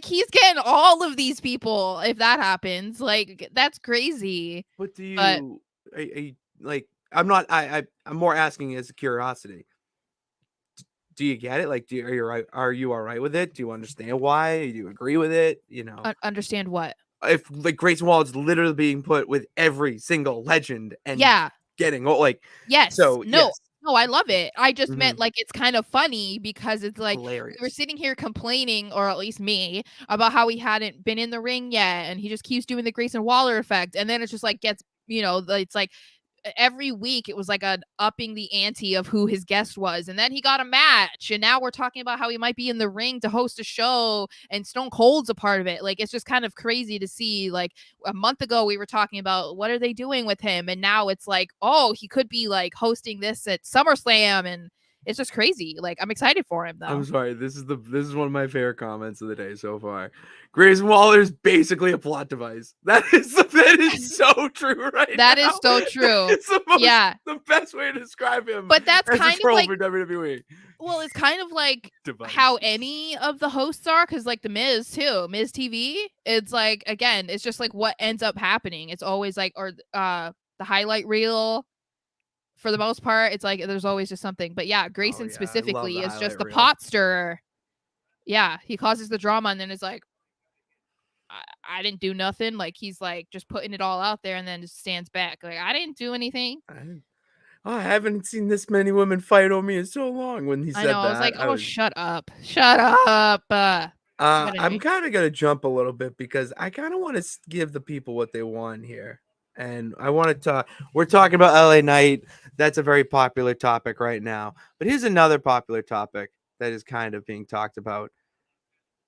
he's getting all of these people if that happens. Like that's crazy. But do But you, like, I'm not, I'm more asking as a curiosity. Do you get it? Like, are you right? Are you all right with it? Do you understand why? Do you agree with it? understand what? If like Grayson Waller is literally being put with every single legend and Yeah. getting like, Yes. so No. yes, No, I love it. I just hmm meant like it's kind of funny because it's like we were hilarious. sitting here complaining, or at least me, about how he hadn't been in the ring yet, and he just keeps doing the Grayson Waller effect, and then it just like gets it's like every week it was like a upping the ante of who his guest was, and then he got a match, and now we're talking about how he might be in the ring to host a show and Stone Cold's a part of it. Like it's just kind of crazy to see. Like a month ago we were talking about what are they doing with him, and now it's like, oh, he could be like hosting this at SummerSlam, and it's just crazy. Like I'm excited for him I'm though. sorry. This is one of my favorite comments of the day so far. Grayson Waller is basically a plot device. That is so true right That is now. so That true. is Yeah, the best way to describe him but that's as a kind of troll like for WWE. well, it's kind of like Device. how any of the hosts are, because like the Miz too, Miz TV. It's like again, it's just like what ends up happening. It's always like or the highlight reel for the most part. It's like there's always just something. But yeah, Oh Grayson yeah, I love specifically the is just highlight the reel. pot stirrer. Yeah, he causes the drama and then it's like I didn't do nothing. Like he's like just putting it all out there and then just stands back. Like I didn't do anything. I haven't seen this many women fight over me in so long. When he I know. said I was like, that, I oh, was. shut up, shut up. But I'm anyway, kind of gonna jump a little bit because I kind of want to give the people what they want here, and I want to talk. We're talking about LA Knight. That's a very popular topic right now. But here's another popular topic that is kind of being talked about.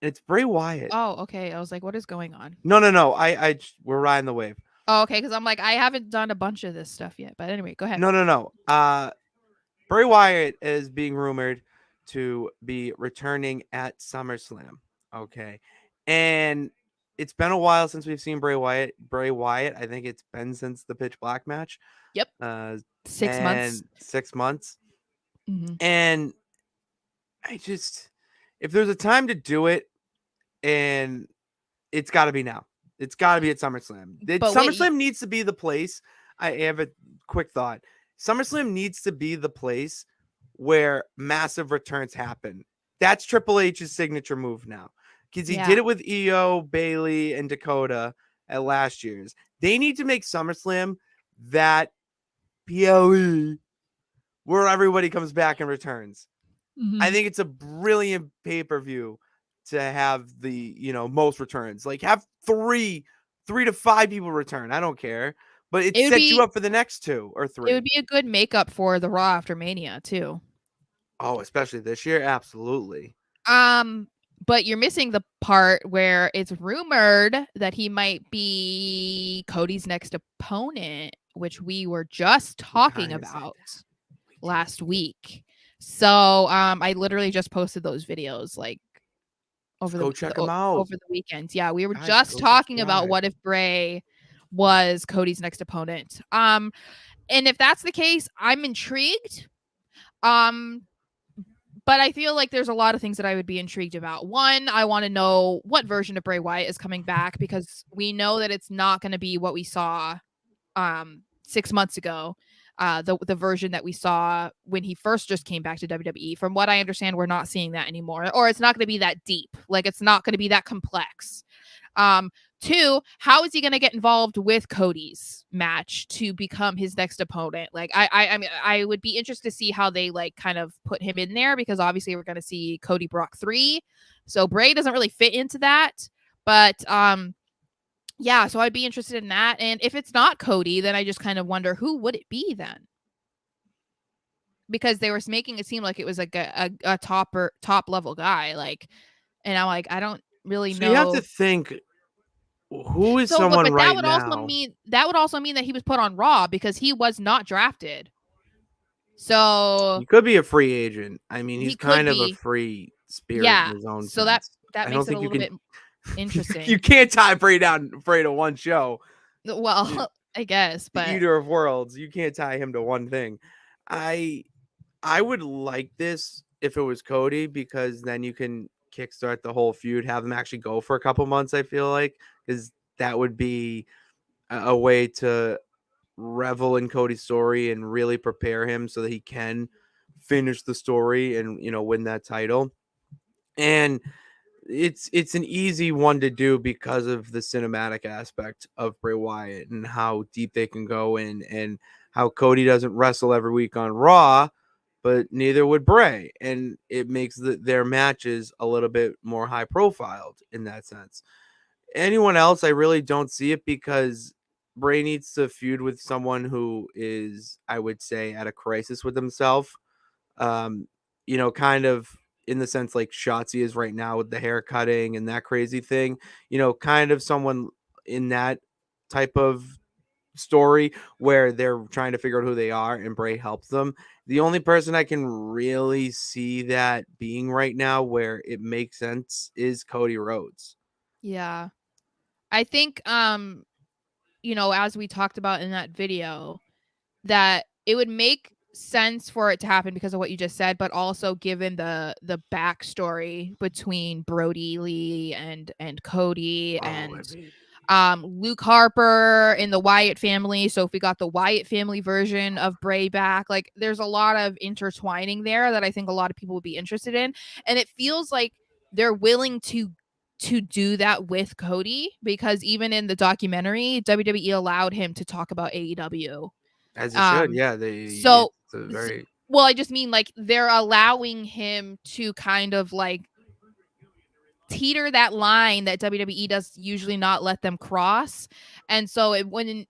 It's Bray Wyatt. oh, okay. I was like, what is going on? No. We're riding the wave. Oh, okay, because I'm like, I haven't done a bunch of this stuff yet. But anyway, go ahead. No. Bray Wyatt is being rumored to be returning at SummerSlam. Okay. And it's been a while since we've seen Bray Wyatt. I think it's been since the Pitch Black match. Yep. Uh 6 months. and 6 months. Hmm. And I just, if there's a time to do it, and it's got to be now. It's got to be at SummerSlam. But wait, SummerSlam needs to be the place. I have a quick thought. SummerSlam needs to be the place where massive returns happen. That's Triple H's signature move now, because he did yeah. it with Io, Bailey, and Dakota at last year's. They need to make SummerSlam that PLE where everybody comes back and returns. I Hmm. think it's a brilliant pay-per-view to have the, most returns. Like, have three to five people return. I don't care. But it It would sets you be up for the next two or it would three. be a good makeup for the Raw after Mania too. Oh, especially this year. Absolutely. Um, but you're missing the part where it's rumored that he might be Cody's next opponent, which we were just talking Kinda said about that. We did. last week. So, I literally just posted those videos like Just over go check them out. over the weekend. Yeah, we were Guys, just go talking about subscribe. what if Bray was Cody's next opponent. And if that's the case, I'm intrigued. Um, but I feel like there's a lot of things that I would be intrigued about. One, I want to know what version of Bray Wyatt is coming back, because we know that it's not going to be what we saw 6 months ago. The version that we saw when he first just came back to WWE. From what I understand, we're not seeing that anymore, or it's not going to be that deep. Like, it's not going to be that complex. Um, Two, how is he going to get involved with Cody's match to become his next opponent? Like, I mean, I would be interested to see how they like kind of put him in there, because obviously we're going to see Cody Brock 3, so Bray doesn't really fit into that. But yeah, so I'd be interested in that. And if it's not Cody, then I just kind of wonder who would it be then, because they were making it seem like it was like a top level guy, like, and I'm like, I don't really So you have to know. think, who is So, someone but that right would also now? mean that he was put on Raw because he was not drafted. So He could be a free agent. I mean, he he's could kind of a be, free spirit in yeah. his own So that sense. that I don't makes it a think you little can. bit interesting. You can't tie Bray down to one show. Well, I guess, The but eater of worlds. You can't tie him to one thing. I I would like this if it was Cody, because then you can kickstart the whole feud, have them actually go for a couple months. I feel like, because that would be a way to revel in Cody's story and really prepare him so that he can finish the story and win that title. And it's an easy one to do because of the cinematic aspect of Bray Wyatt and how deep they can go in, and how Cody doesn't wrestle every week on Raw, but neither would Bray, and it makes their matches a little bit more high profiled in that sense. Anyone else, I really don't see it, because Bray needs to feud with someone who is, I would say, at a crisis with himself. Um, kind of in the sense like Shotzi is right now with the hair cutting and that crazy thing, kind of someone in that type of story where they're trying to figure out who they are and Bray helps them. The only person I can really see that being right now where it makes sense is Cody Rhodes. yeah. I think as we talked about in that video, that it would make sense for it to happen because of what you just said, but also given the backstory between Brody Lee and Cody Oh, and I mean, Luke Harper in the Wyatt family. So if we got the Wyatt family version of Bray back, like, there's a lot of intertwining there that I think a lot of people would be interested in. And it feels like they're willing to do that with Cody, because even in the documentary, WWE allowed him to talk about AEW. as it should. Um Yeah, so it's a s- very well, I just mean, like, they're allowing him to kind of like teeter that line that WWE does usually not let them cross. And so it wouldn't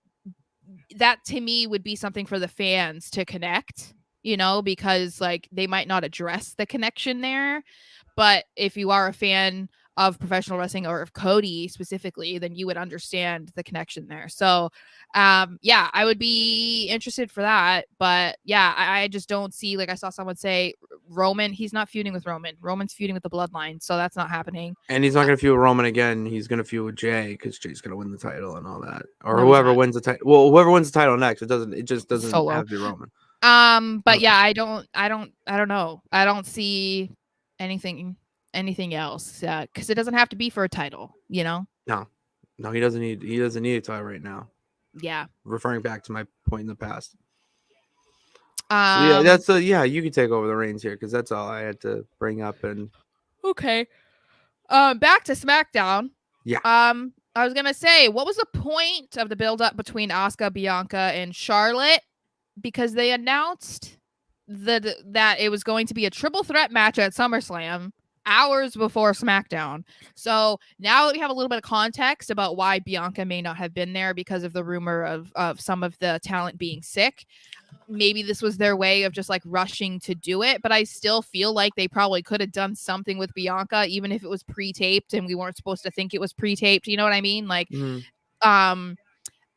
that to me would be something for the fans to connect, because like they might not address the connection there. But if you are a fan of professional wrestling or of Cody specifically, then you would understand the connection there. So, yeah, I would be interested for that. But yeah, I just don't see, like I saw someone say Roman, he's not feuding with Roman. Roman's feuding with the Bloodline. So that's not happening. And he's not going to feud with Roman again. He's going to feud with Jay because Jay's going to win the title and all that, or No, he's whoever not. wins the title. Well, whoever wins the title next, it just doesn't Solo. have to be Roman. But Okay. yeah, I don't know. I don't see anything else. Because it doesn't have to be for a title, you know? No, he doesn't need a title right now. Yeah. Referring back to my point in the past. So yeah, you can take over the reins here because that's all I had to bring up. And okay. Back to SmackDown. Yeah. I was gonna say, what was the point of the build up between Asuka, Bianca, and Charlotte? Because they announced that it was going to be a triple threat match at SummerSlam hours before SmackDown. So now that we have a little bit of context about why Bianca may not have been there because of the rumor of some of the talent being sick, maybe this was their way of just like rushing to do it. But I still feel like they probably could have done something with Bianca, even if it was pre-taped and we weren't supposed to think it was pre-taped. You know what I mean? Like,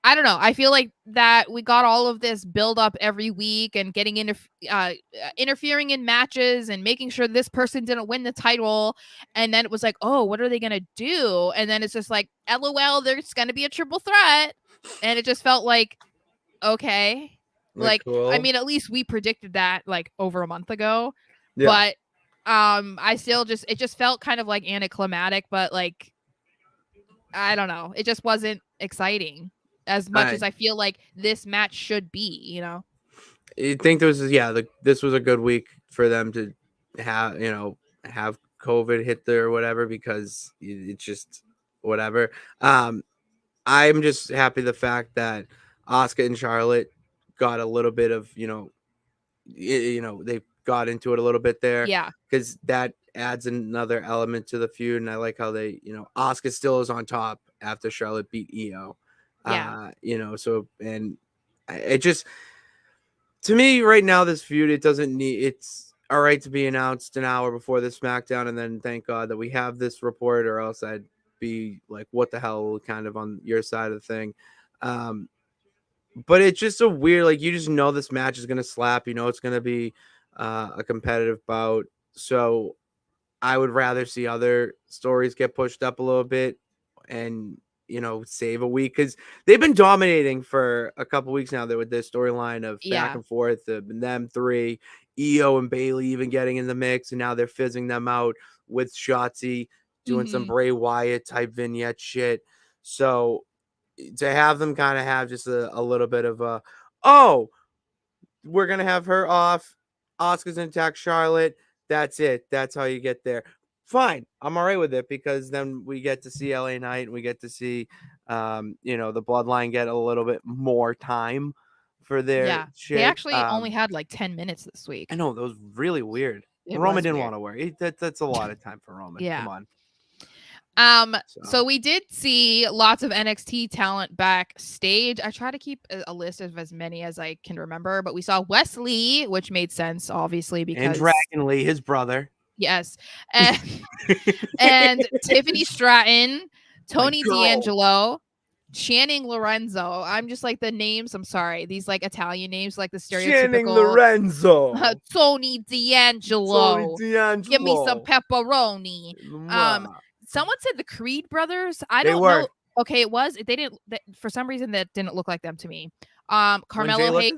I don't know. I feel like that we got all of this build up every week and getting interfering in matches and making sure this person didn't win the title. And then it was like, oh, what are they going to do? And then it's just like, LOL, there's going to be a triple threat. And it just felt like, okay. Like, cool. I mean, at least we predicted that like over a month ago. Yeah. But I still it just felt kind of like anticlimactic, but like, I don't know. It just wasn't exciting as much as I feel like this match should be, you know? I think this was a good week for them to have COVID hit there or whatever, because it's just whatever. I'm just happy the fact that Asuka and Charlotte got a little bit of, they got into it a little bit there. Yeah. Because that adds another element to the feud. And I like how they, Asuka still is on top after Charlotte beat Io. Yeah. So, and it just, to me right now, this feud, it's all right to be announced an hour before the SmackDown. And then thank God that we have this report, or else I'd be like, what the hell, kind of on your side of the thing. But it's just a weird, like, you just know this match is going to slap, it's going to be a competitive bout. So I would rather see other stories get pushed up a little bit and, save a week, because they've been dominating for a couple weeks now, with this storyline of back and forth, them three, Io and Bayley even getting in the mix, and now they're fizzing them out with Shotzi doing some Bray Wyatt type vignette shit. So to have them kind of have just a little bit of we're going to have her off, Asuka's in attack Charlotte, that's it. That's how you get there. Fine. I'm all right with it, because then we get to see LA Knight, and we get to see, the Bloodline get a little bit more time for their shit. They actually only had like 10 minutes this week. I know, that was really weird. Roman didn't want to work. That's a lot of time for Roman. Yeah. Come on. So we did see lots of NXT talent backstage. I try to keep a list of as many as I can remember, but we saw Wes Lee, which made sense, obviously, because and Dragon Lee, his brother. Yes. And Tiffany Stratton, Tony D'Angelo, Channing Lorenzo. I'm just like, the names, I'm sorry. These like Italian names, like the stereotypical. Channing Lorenzo. Tony D'Angelo. Give me some pepperoni. Someone said the Creed brothers. I don't know. Okay, it was. They didn't. For some reason, that didn't look like them to me. Carmelo Hayes,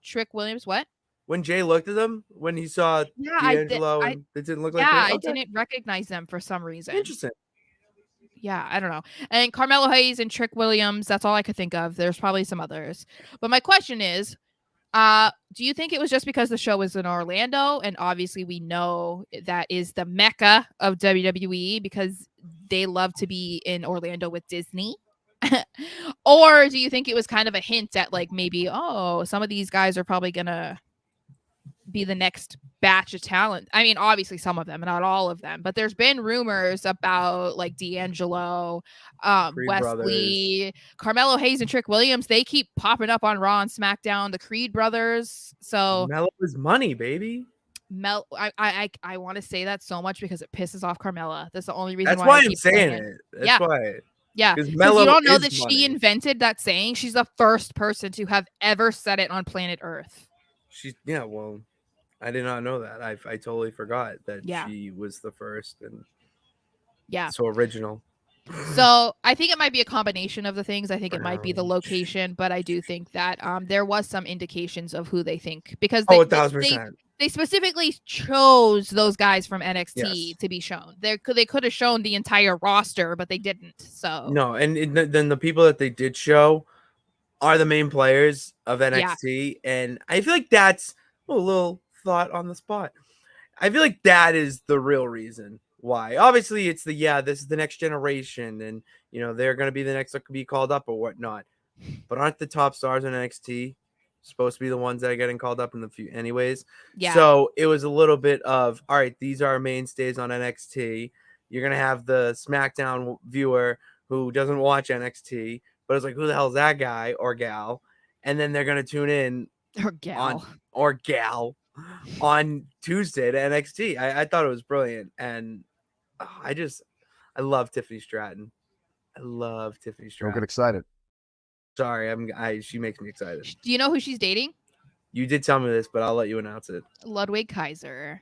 Trick Williams. What? When Jay looked at them, when he saw D'Angelo, it didn't look like. Yeah, I didn't recognize them for some reason. Interesting. Yeah, I don't know. And Carmelo Hayes and Trick Williams. That's all I could think of. There's probably some others. But my question is, do you think it was just because the show was in Orlando, and obviously we know that is the mecca of WWE because they love to be in Orlando with Disney? Or do you think it was kind of a hint at like, maybe, some of these guys are probably gonna be the next batch of talent? I mean, obviously some of them, not all of them, but there's been rumors about like D'Angelo, Wesley, Carmelo Hayes, and Trick Williams. They keep popping up on Raw and SmackDown, the Creed brothers. So Mello is money, baby. I want to say that so much because it pisses off Carmella. That's the only reason That's why why I I'm keep saying saying it. it. That's Yeah. why. Yeah, Because because you Mello don't know is that she money. invented that saying. She's the first person to have ever said it on planet Earth. Well, I did not know that. I totally forgot that Yeah. she was the first and Yeah. so original. So I think it might be a combination of the things. I think it might be the Um, location, but I do think that there was some indications of who they think because Oh, they 1,000%. they specifically chose those guys from Yes. NXT to be shown. They could have shown the entire roster, but they didn't. So No, and then the people that they did show are the main players of yeah, NXT, and I feel like that's a little thought on the spot. I feel like that is the real reason why. Obviously, it's this is the next generation, and they're gonna be the next that could be called up or whatnot. But aren't the top stars in NXT supposed to be the ones that are getting called up in the few anyways? yeah, So it was a little bit of all right. These are mainstays on NXT. You're gonna have the SmackDown viewer who doesn't watch NXT, but it's like, who the hell is that guy or gal? And then they're gonna tune in or on gal. or gal on Tuesday to NXT. I thought it was brilliant, and I love Tiffany Stratton. I love Tiffany Don't get Stratton. excited. Sorry, she makes me excited. Do you know who she's dating? You did tell me this, but I'll let you announce it. Ludwig Kaiser.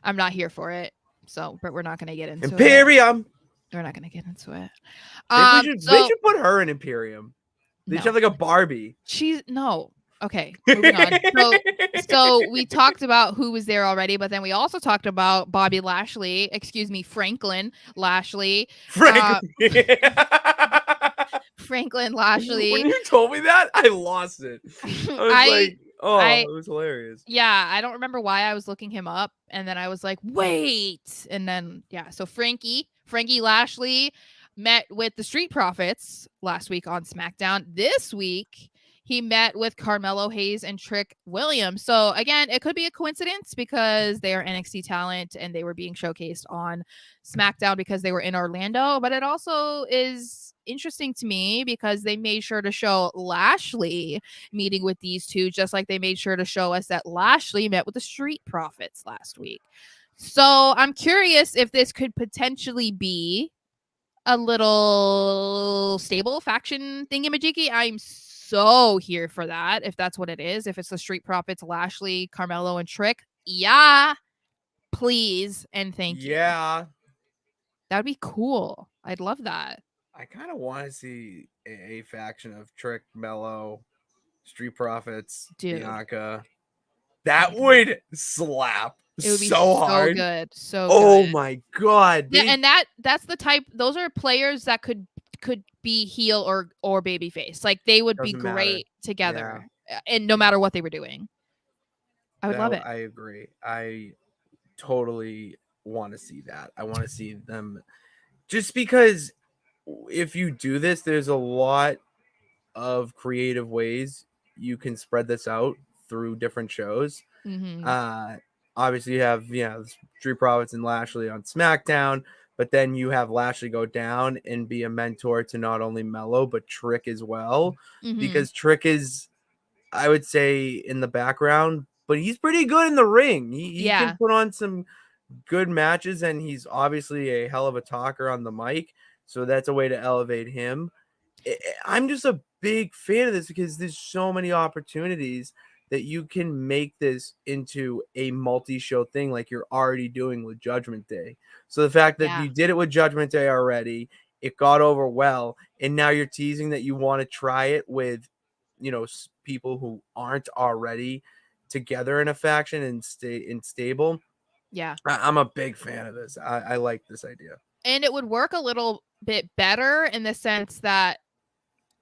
I'm not here for it, so but we're not gonna get into it. Imperium. We're not gonna get into it. They should put her in Imperium. They No. should have like a Barbie. She's no. Okay, moving on. So we talked about who was there already, but then we also talked about Bobby Lashley, Franklin Lashley. Franklin Lashley. When you told me that, I lost it. I was like, it was hilarious. Yeah, I don't remember why I was looking him up, and then I was like, wait, and then so Frankie Lashley met with the Street Profits last week on SmackDown. This week he met with Carmelo Hayes and Trick Williams. So again, it could be a coincidence because they are NXT talent and they were being showcased on SmackDown because they were in Orlando, but it also is interesting to me because they made sure to show Lashley meeting with these two, just like they made sure to show us that Lashley met with the Street Profits last week. So I'm curious if this could potentially be a little stable faction thingamajiggy. I'm so here for that. If that's what it is, if it's the Street Profits, Lashley, Carmelo, and Trick, yeah, please and thank you. Yeah, that'd be cool. I'd love that. I kind of want to see a faction of Trick, Mello, Street Profits, Dude. Bianca. That would slap. It would be so hard. Good. So oh good. my god. Yeah, and that's the type. Those are players that could be heel or babyface. Like they would be great together, and no matter what they were doing. I would love it. I agree. I totally want to see that. I want to see them, just because if you do this, there's a lot of creative ways you can spread this out through different shows. Obviously you have Street Profits and Lashley on SmackDown, but then you have Lashley go down and be a mentor to not only Mello but Trick as well, because Trick is, I would say, in the background, but he's pretty good in the ring. He can put on some good matches, and he's obviously a hell of a talker on the mic, so that's a way to elevate him. I'm just a big fan of this because there's so many opportunities that you can make this into a multi-show thing like you're already doing with Judgment Day. So the fact that you did it with Judgment Day already, it got over well, and now you're teasing that you want to try it with people who aren't already together in a faction and stay stable. I'm a big fan of this. I like this idea, and it would work a little bit better in the sense that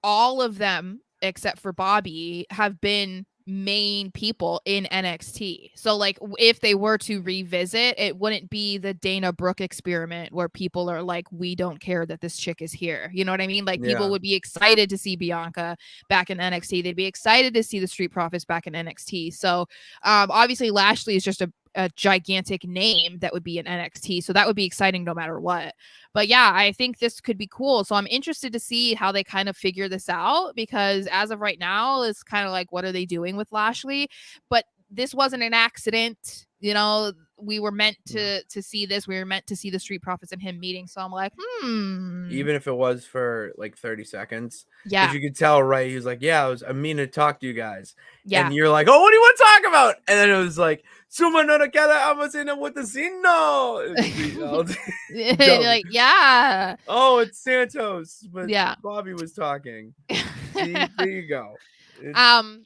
all of them except for Bobby have been main people in NXT. So like if they were to revisit, it wouldn't be the Dana Brooke experiment where people are like, we don't care that this chick is here. You know what I mean? Like people would be excited to see Bianca back in NXT. They'd be excited to see the Street Profits back in NXT. So obviously Lashley is just a gigantic name that would be in NXT. So that would be exciting no matter what. But yeah, I think this could be cool. So I'm interested to see how they kind of figure this out, because as of right now, it's kind of like, what are they doing with Lashley? But this wasn't an accident You know, we were meant Yeah. to see this. We were meant to see the Street Profits and him meeting. So I'm like, Even if it was for like 30 seconds, because yeah, you could tell, right? He was like, "Yeah, I'm meaning to talk to you guys," yeah. and you're like, "Oh, what do you want to talk about?" And then it was like, "Suma no nakara amasena with the sino." It was the dumb. Like, yeah, Oh, it's Santos, but yeah. Bobby was talking. See, there you go. It's um,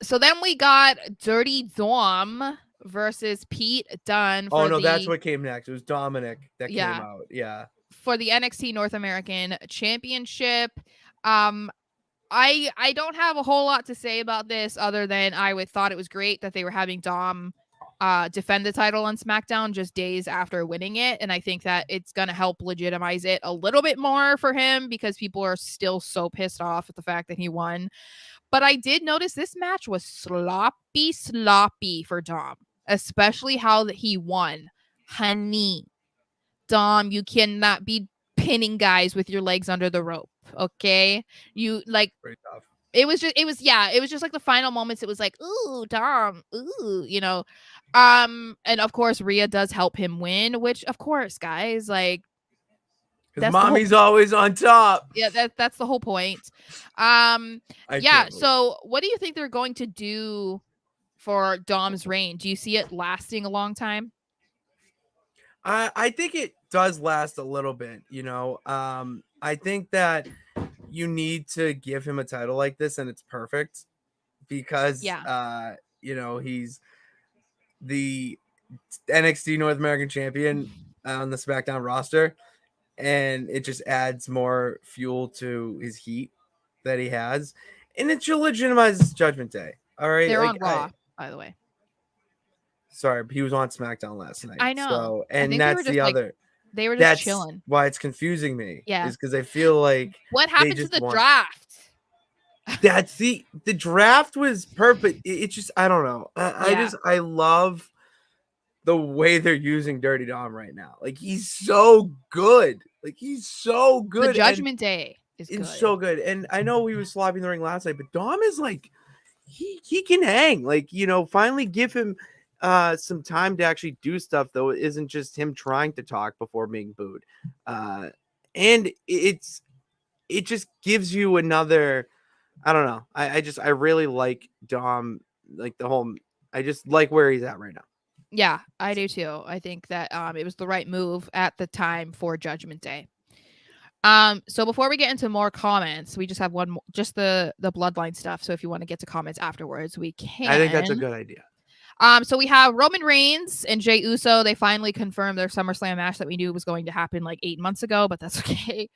so then we got Dirty Dom versus Pete Dunne oh for no, that's the what came next. It was Dominic that came yeah out. Yeah. for the NXT North American Championship. Um, I don't have a whole lot to say about this other than thought it was great that they were having Dom defend the title on SmackDown just days after winning it, and I think that it's gonna help legitimize it a little bit more for him because people are still so pissed off at the fact that he won. But I did notice this match was sloppy for Dom, especially how that he won. Honey, Dom, you cannot be pinning guys with your legs under the rope. Okay, you like Pretty tough. it was just like the final moments. It was like, ooh, Dom, ooh, and of course Rhea does help him win, which of course, guys, like Because that's the whole mommy's always on top. yeah, that's the whole point. Um, I yeah. can't wait. So, what do you think they're going to do for Dom's reign? Do you see it lasting a long time? I think it does last a little bit, you know. I think that you need to give him a title like this, and it's perfect because Yeah, he's the NXT North American champion on the SmackDown roster, and it just adds more fuel to his heat that he has, and it should legitimize Judgment Day. All right, they're like on Raw, by the way. sorry, he was on SmackDown last night. I know. So, I and think that's the other. they were just That's chilling. why it's confusing me Yeah. is because I feel like What they happened to just the want draft? that's the draft was perfect. It's just I don't know. Yeah. I love the way they're using Dirty Dom right now. Like he's so good. Like he's so The good and Judgment Day is it's good. so good. And I know he was sloppy in the ring last night, but Dom is like he can hang. Like, finally give him some time to actually do stuff though. It isn't just him trying to talk before being booed. And it just gives you another I don't know. I really like Dom, like the whole I just like where he's at right now. Yeah, I do too. I think that it was the right move at the time for Judgment Day. So before we get into more comments, we just have one more, just the bloodline stuff. So if you want to get to comments afterwards, we I think that's a can. good idea. So we have Roman Reigns and Jey Uso. They finally confirmed their SummerSlam match that we knew was going to happen like 8 months ago, but that's okay.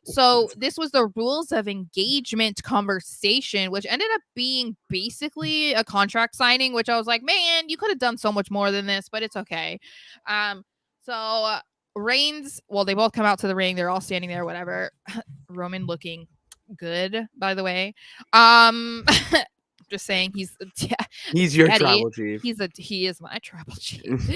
So this was the rules of engagement conversation, which ended up being basically a contract signing, which I was like, man, you could have done so much more than this, but it's okay. So Reigns, well, they both come out to the ring, they're all standing there, whatever. Roman looking good, by the way. Just saying He's your Daddy. tribal chief. He is my tribal chief.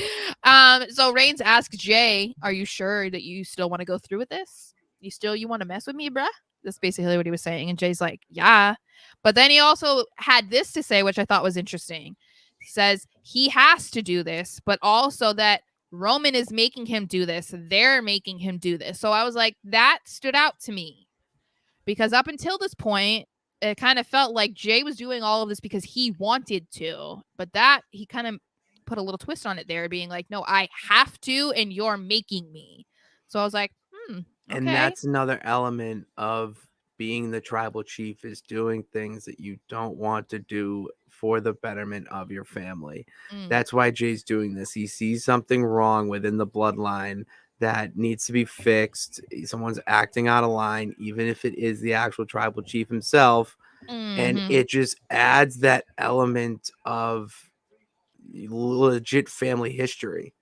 So Reigns asked Jay, "Are you sure that you still want to go through with this? You want to mess with me, bruh?" That's basically what he was saying. And Jay's like, "Yeah." But then he also had this to say, which I thought was interesting. He says he has to do this, but also that Roman is making him do this. They're making him do this. So I was like, that stood out to me because up until this point, it kind of felt like Jay was doing all of this because he wanted to, but that he kind of put a little twist on it there, being like, no, I have to, and you're making me. So I was like, And okay. that's another element of being the tribal chief is doing things that you don't want to do for the betterment of your family. That's why Jay's doing this. He sees something wrong within the bloodline that needs to be fixed. Someone's acting out of line, even if it is the actual tribal chief himself. And it just adds that element of legit family history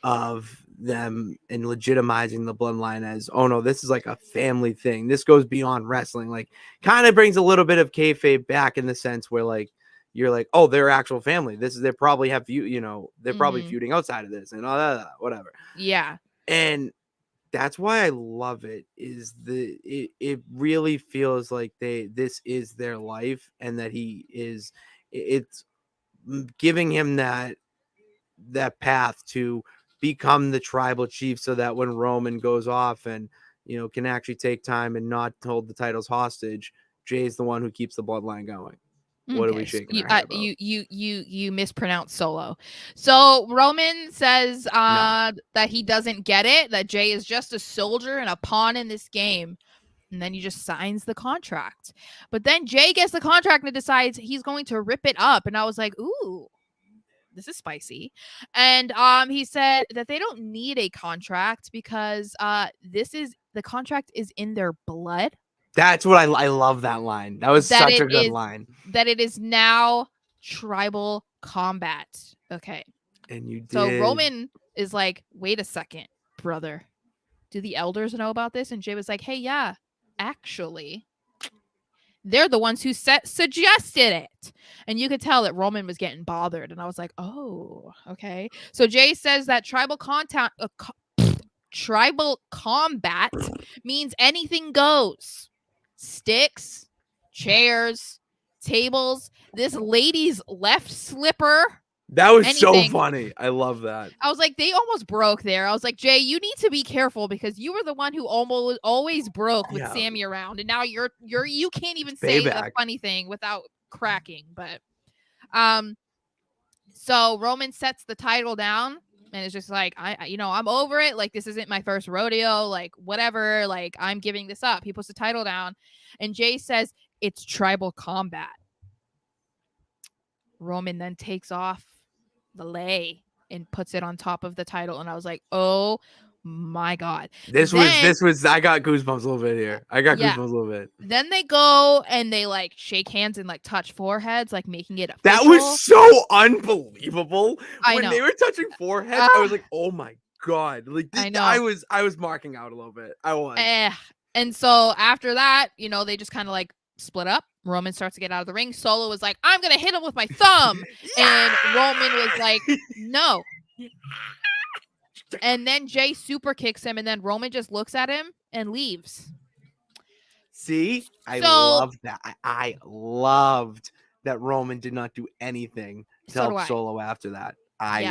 of them and legitimizing the bloodline as, oh no, this is like a family thing. This goes beyond wrestling. Like, kind of brings a little bit of kayfabe back in the sense where like you're like, oh, they're actual family. This is they probably have they're probably feuding outside of this and all that, whatever. Yeah. And that's why I love it. Is it really feels like this is their life and that it's giving him that that path to become the tribal chief, so that when Roman goes off and can actually take time and not hold the titles hostage, Jay's the one who keeps the bloodline going. What are we Okay, shaking our head about? you mispronounced Solo. So Roman says No. that he doesn't get it, that Jay is just a soldier and a pawn in this game. And then he just signs the contract. But then Jay gets the contract and decides he's going to rip it up. And I was like, ooh, this is spicy. And he said that they don't need a contract because the contract is in their blood. That's what I love that line. That was That such it a good is line. that it is now tribal combat. Okay. And you So did. Roman is like, wait a second, brother. Do the elders know about this? And Jay was like, hey, yeah, actually, they're the ones who suggested it. And you could tell that Roman was getting bothered. And I was like, oh, okay. So Jay says that tribal combat means anything goes. Sticks, chairs, tables, this lady's left slipper. That was anything. so funny. I love that. I was like, they almost broke there. I was like, Jay, you need to be careful because you were the one who almost always broke with Sammy around, and now you can't even say the funny thing without cracking. But so Roman sets the title down and it's just like, I'm over it. Like, this isn't my first rodeo. Like, whatever. Like, I'm giving this up. He puts the title down, and Jay says it's tribal combat. Roman then takes off the lei and puts it on top of the title, and I was like, oh my god, this was I got goosebumps a little bit here. Goosebumps a little bit. Then they go and they like shake hands and like touch foreheads, like making it official. That was so unbelievable. When they were touching foreheads, I was like, oh my god. Like, I was marking out a little bit. I was. And so after that, they just kind of like split up. Roman starts to get out of the ring. Solo was like, I'm going to hit him with my thumb. And Roman was like, no. And then Jay super kicks him, and then Roman just looks at him and leaves. See? I loved that. I loved that Roman did not do anything to help Solo after that. I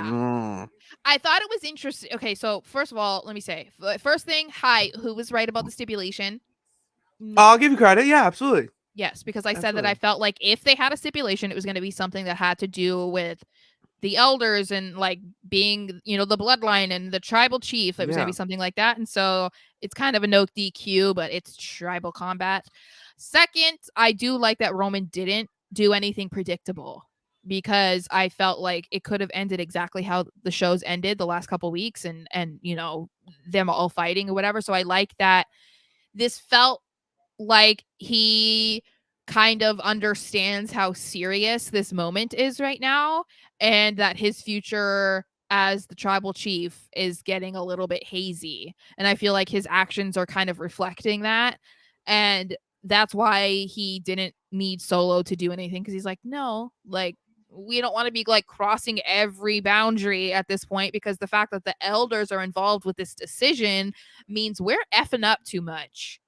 thought it was interesting. Okay, so first of all, let me say, first thing, who was right about the stipulation? I'll give you credit. Yeah, absolutely. Yes, because I said that I felt like if they had a stipulation, it was going to be something that had to do with the elders and like being, the bloodline and the tribal chief. It was going to be something like that. And so it's kind of a no DQ, but it's tribal combat. Second, I do like that Roman didn't do anything predictable, because I felt like it could have ended exactly how the shows ended the last couple weeks and them all fighting or whatever. So I like that this felt like he kind of understands how serious this moment is right now, and that his future as the tribal chief is getting a little bit hazy. And I feel like his actions are kind of reflecting that. And that's why he didn't need Solo to do anything, because he's like, no, like, we don't want to be like crossing every boundary at this point, because the fact that the elders are involved with this decision means we're effing up too much.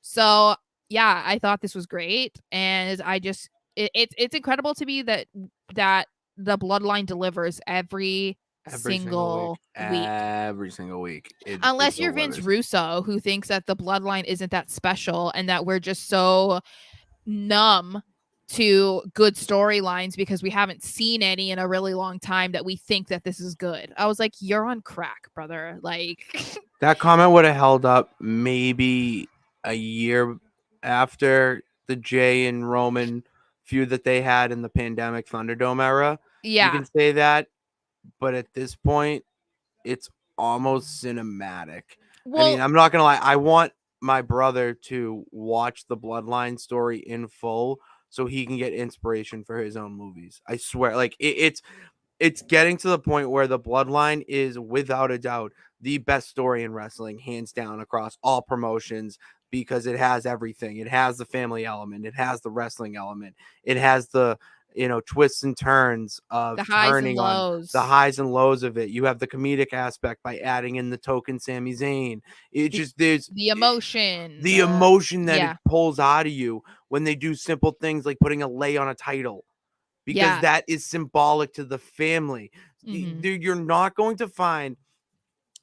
So yeah, I thought this was great, and I just it's incredible to me that the bloodline delivers every single week. Every single week. Unless you're Vince Russo, who thinks that the bloodline isn't that special and that we're just so numb to good storylines because we haven't seen any in a really long time that we think that this is good. I was like, you're on crack, brother. Like, that comment would have held up maybe a year after the Jay and Roman feud that they had in the pandemic Thunderdome era. Yeah. You can say that, but at this point, it's almost cinematic. Well, I mean, I'm not going to lie. I want my brother to watch the Bloodline story in full so he can get inspiration for his own movies. I swear, like, it's getting to the point where the Bloodline is, without a doubt, the best story in wrestling, hands down, across all promotions, because it has everything. It has the family element. It has the wrestling element. It has the, twists and turns of the highs and lows. The highs and lows of it. You have the comedic aspect by adding in the token Sami Zayn. There's the emotion. The emotion that it pulls out of you when they do simple things like putting a lei on a title, because that is symbolic to the family. Mhm. Dude, you're not going to find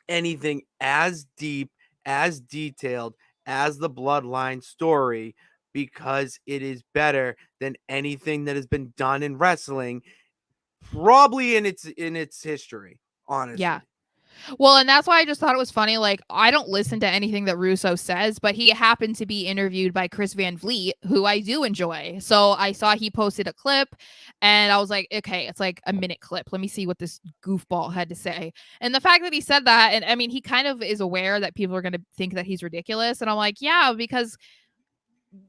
anything as deep, as detailed as the Bloodline story because it is better than anything that has been done in wrestling, probably in its history, Yeah. honestly. Well, and that's why I just thought it was funny. Like, I don't listen to anything that Russo says, but he happened to be interviewed by Chris Van Vliet, who I do enjoy. So I saw he posted a clip and I was like, okay, it's like a minute clip. Let me see what this goofball had to say. And the fact that he said that, and I mean, he kind of is aware that people are going to think that he's ridiculous. And I'm like, yeah, because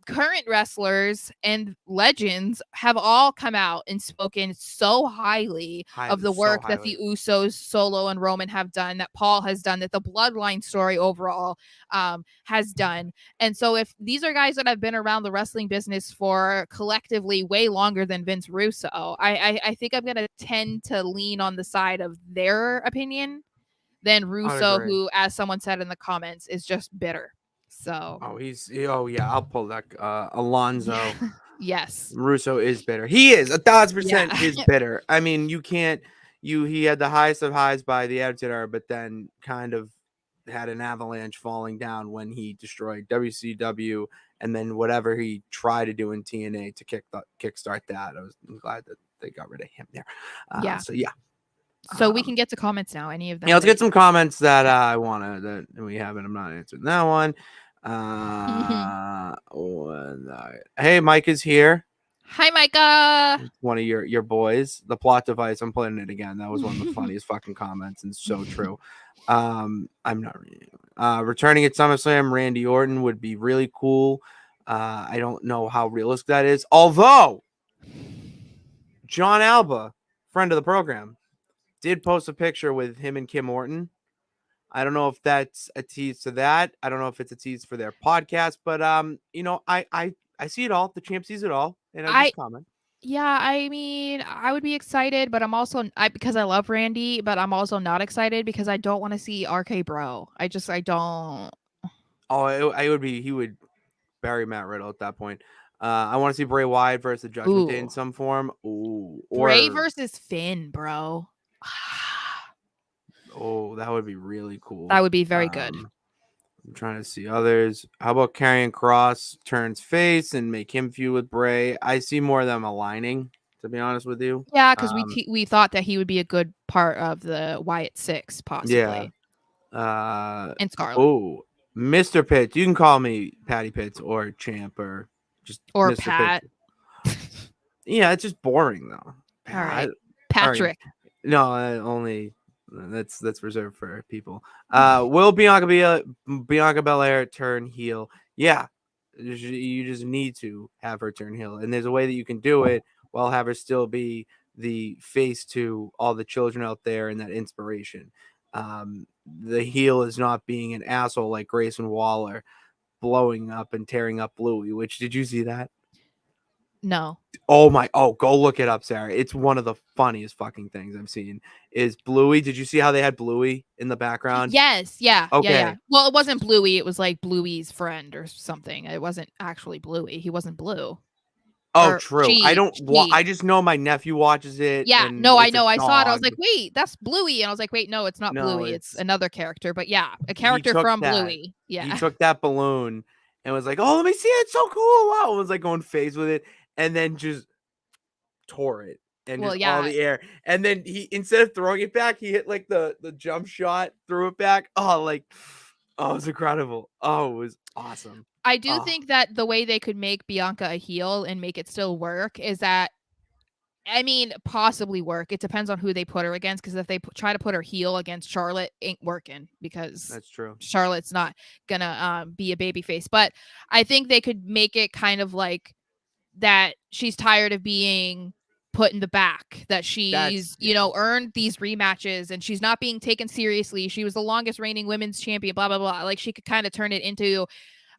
current wrestlers and legends have all come out and spoken so highly of the So work that highly. the Usos, Solo, and Roman have done, that Paul has done, that the Bloodline story overall has done. And so, if these are guys that have been around the wrestling business for collectively way longer than Vince Russo, I think I'm going to tend to lean on the side of their opinion than I Russo, agree. who, as someone said in the comments, is just bitter. So, Oh yeah, I'll pull that yeah. Alonzo Yes. Russo is bitter. He is 1,000% Yeah. is bitter. I mean, you can't he had the highest of highs by the Attitude Era, but then kind of had an avalanche falling down when he destroyed WCW and then whatever he tried to do in TNA to kickstart that. I'm glad that they got rid of him there. Yeah. So yeah. So we Um, can get to comments now. Any of yeah, them let's that get you some comments that I wanna that we haven't. I'm not answering that one. Hey, Mike is here. Hi, Micah. One of your boys. The plot device. I'm putting it again. That was one of the funniest fucking comments, and so true. I'm not reading. Returning at SummerSlam, Randy Orton would be really cool. I don't know how realistic that is. Although John Alba, friend of the program, did post a picture with him and Kim Orton. I don't know if that's a tease to that. I don't know if it's a tease for their podcast, but I see it all. The champ sees it all, and I I just comment. Yeah, I mean, I would be excited, but I'm also because I love Randy, but I'm also not excited because I don't want to see RK Bro. I don't. Oh, I would be. He would bury Matt Riddle at that point. I want to see Bray Wyatt versus the Judgment Day in Ooh, some form. Ooh, Bray or versus Finn, bro. that would be really cool. That would be very good. I'm trying to see others. How about Karrion Cross turns face and make him feud with Bray? I see more of them aligning. To be honest with you. Yeah, because Um, we thought that he would be a good part of the Wyatt Six, yeah. possibly, Uh and Scarlet oh, Mr. Pitts. You can call me Patty Pitts or Champ or just or Mr. Pitts. Pat. Yeah, it's just boring though. All Pat. right, All right. Patrick. No, only that's reserved for people. Will Bianca Belair turn heel? Yeah, you just need to have her turn heel, and there's a way that you can do it while have her still be the face to all the children out there and that inspiration. The heel is not being an asshole like Grayson Waller blowing up and tearing up Bluey. Which did you see that? No. Oh, go look it up, Sarah. It's one of the funniest fucking things I've seen. Is Bluey? Did you see how they had Bluey in the background? Yes. Yeah. Yeah. Yeah. Okay. Well, it wasn't Bluey. It was like Bluey's friend or something. It wasn't actually Bluey. He wasn't blue. Oh, Or true. I don't. she. I just know my nephew watches it, Yeah. and No, I it's a know. I saw it. I was dog. like, wait, that's Bluey. And I was like, wait, no, it's not No, Bluey. It's it's another character. But yeah, a he character took from that. Bluey. He Yeah. took that balloon and was like, "Oh, let me see it. It's so cool!" Wow, and was like going phase with it, and then just tore it and Well, just all yeah. the air. And then he instead of throwing it back, he hit like the jump shot, threw it back. Oh, it was incredible. Oh, it was awesome. I do Oh, think that the way they could make Bianca a heel and make it still work is that, I mean, possibly work. It depends on who they put her against. Because if they try to put her heel against Charlotte, ain't working because that's true. Charlotte's not gonna be a baby face. But I think they could make it kind of like that she's tired of being put in the back, that That's she's, yeah. earned these rematches and she's not being taken seriously. She was the longest reigning women's champion, blah, blah, blah. Like she could kind of turn it into,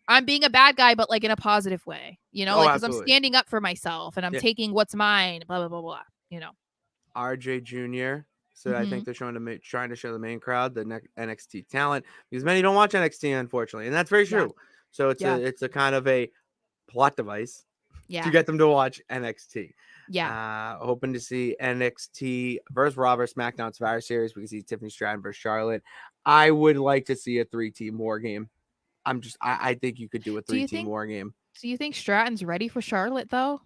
I'm being a bad guy, but like in a positive way, Oh, like, because I'm absolutely. standing up for myself and I'm Yeah. taking what's mine, blah, blah, blah, blah, RJ Jr. So I Mm-hmm. think they're trying to show the main crowd the NXT talent because many don't watch NXT unfortunately, and that's very Yeah. true. So Yeah. it's a kind of a plot device Yeah. get them to watch NXT. Yeah. Hoping to see NXT versus Raw versus SmackDown Survivor Series. We can see Tiffany Stratton versus Charlotte. I would like to see a 3-team war game. I think you could do a Do you 3-team think war game. Stratton's ready for Charlotte though?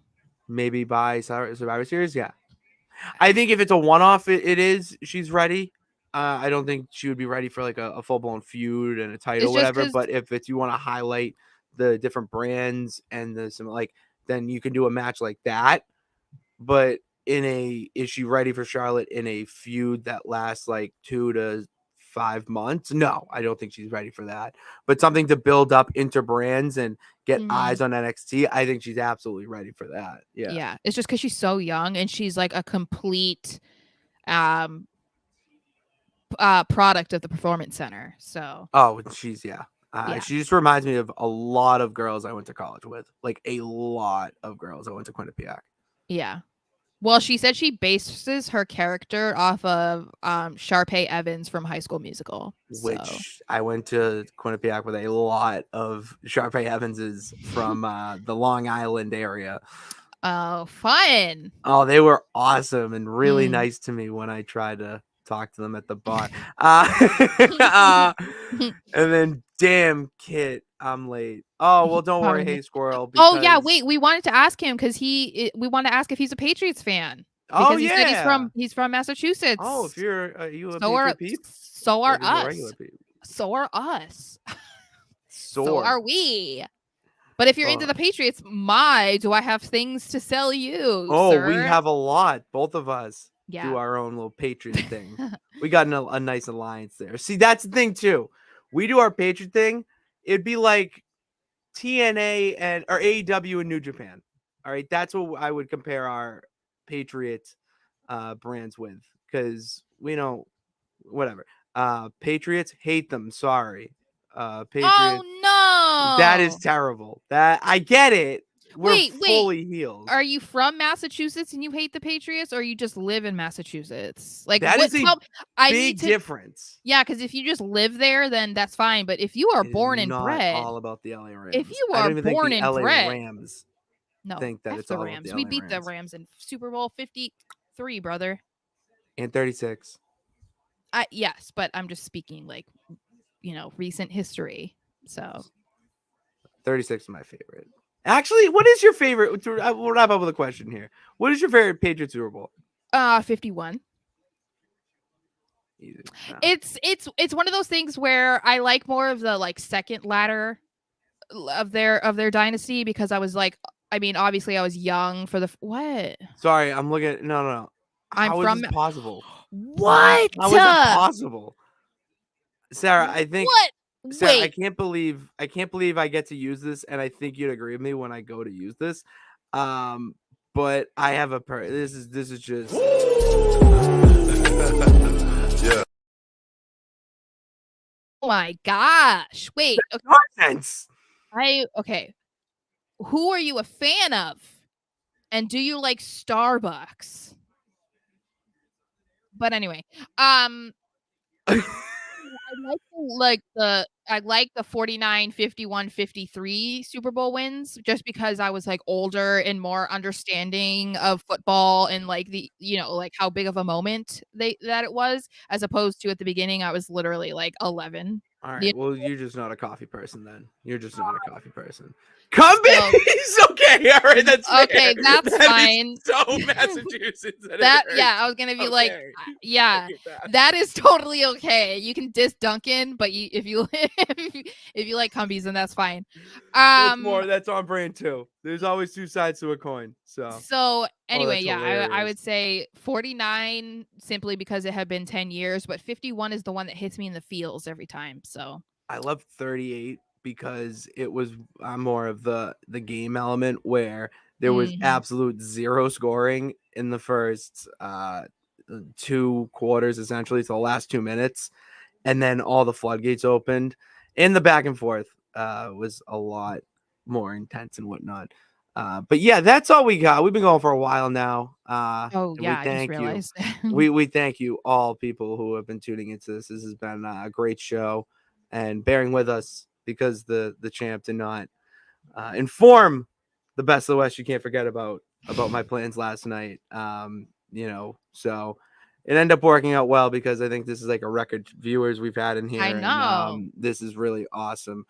Maybe by Survivor Series. Yeah. I think if it's a one-off, it is. She's ready. I don't think she would be ready for like a full-blown feud and a title, It's just whatever. because But if it's you want to highlight the different brands and the some like, then you can do a match like that. But is she ready for Charlotte in a feud that lasts like 2 to 5 months? No, I don't think she's ready for that. But something to build up inter brands and get eyes on NXT, I think she's absolutely ready for that. Yeah. yeah, it's just because she's so young and she's like a complete product of the Performance Center. So Oh, she's yeah. She just reminds me of a lot of girls I went to college with, like a lot of girls I went to Quinnipiac. Yeah. Well, she said she bases her character off of Sharpay Evans from High School Musical. Which I went to Quinnipiac with a lot of Sharpay Evanses from the Long Island area. Oh, fun. Oh, they were awesome and really nice to me when I tried to talk to them at the bar. And then, damn, Kit, I'm late. Oh, well, don't worry, hey, Squirrel. Oh, yeah, wait, we wanted to ask him because we want to ask if he's a Patriots fan. Because he said he's from Massachusetts. Oh, if are you a so Patriot peep? So are us. So are us. So are we. But if you're into the Patriots, do I have things to sell you? Oh, sir? We have a lot. Both of us do our own little Patriot thing. We got a nice alliance there. See, that's the thing too. We do our Patriot thing. It'd be like TNA or AEW and New Japan. All right, that's what I would compare our Patriot brands with, because we know whatever. Patriots hate them. Sorry. Patriots. Oh no, that is terrible. That I get it. We're fully healed. Are you from Massachusetts and you hate the Patriots, or you just live in Massachusetts? Like that is a big difference. Yeah, because if you just live there, then that's fine. But if you are born and bred, all about the LA Rams. If you are born and bred, Rams no, think that it's the all Rams. About the we LA beat Rams. the Rams in Super Bowl 53, brother, and 36. Yes, but I'm just speaking like recent history. So 36 is my favorite. Actually, what is your favorite? We'll wrap up with a question here. What is your favorite Patriots Super Bowl? 51. Easy. No. It's one of those things where I like more of the like second ladder of their dynasty, because I was like, I mean, obviously I was young for the what? Sorry, I'm looking at no. How is this possible? What? How is it possible? Sarah, I think what? Sarah, I can't believe I get to use this, and I think you'd agree with me when I go to use this. But I have this is just yeah. Oh my gosh. Wait. Okay. Nonsense. Okay. Who are you a fan of? And do you like Starbucks? But anyway, I like the 49, 51, 53 Super Bowl wins, just because I was like older and more understanding of football and like the like how big of a moment that it was, as opposed to at the beginning I was literally like 11. All right. Well, you're just not a coffee person then. You're just not a coffee person. Cumbies. Okay. All right. That's okay. Fair. That's fine. So Massachusetts. I was gonna be like, yeah, that is totally okay. You can diss Duncan, but if you like Cumbies, then that's fine. That's on brand too. There's always two sides to a coin. So anyway, I would say 49 simply because it had been 10 years, but 51 is the one that hits me in the feels every time. So I love 38 because it was more of the game element, where there was absolute zero scoring in the first 2 quarters, essentially, to the last 2 minutes, and then all the floodgates opened, and the back and forth was a lot more intense and whatnot. But yeah, that's all we got. We've been going for a while now. I just realized. we thank you all people who have been tuning into this. This has been a great show, and bearing with us because the champ did not inform the best of the West. You can't forget about my plans last night. So it ended up working out well because I think this is like a record viewers we've had in I here, and know. this is really awesome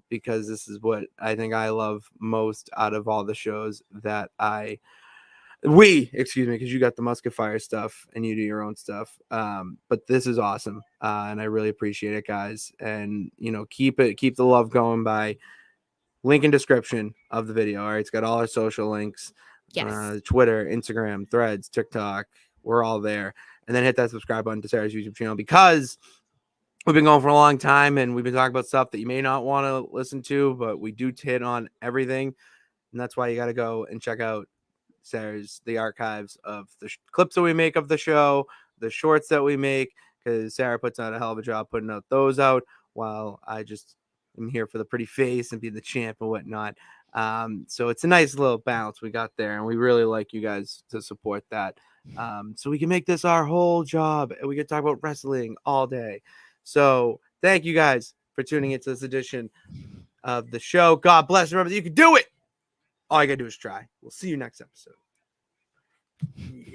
because this is what I think I love most out of all the shows that excuse me, because you got the musket fire stuff and you do your own stuff. But this is awesome, and I really appreciate it, guys. And keep the love going by link in description of the video. All right, it's got all our social links, Yes. Twitter, Instagram, Threads, TikTok. We're all there. And then hit that subscribe button to Sarah's YouTube channel because we've been going for a long time and we've been talking about stuff that you may not want to listen to, but we do hit on everything. And that's why you got to go and check out the archives of the clips that we make of the show, the shorts that we make, because Sarah puts on a hell of a job putting those out while I just am here for the pretty face and be the champ and whatnot. So it's a nice little balance we got there, and we really like you guys to support that. So we can make this our whole job and we can talk about wrestling all day. So thank you guys for tuning into this edition of the show. God bless. Remember that you can do it. All you gotta do is try. We'll see you next episode.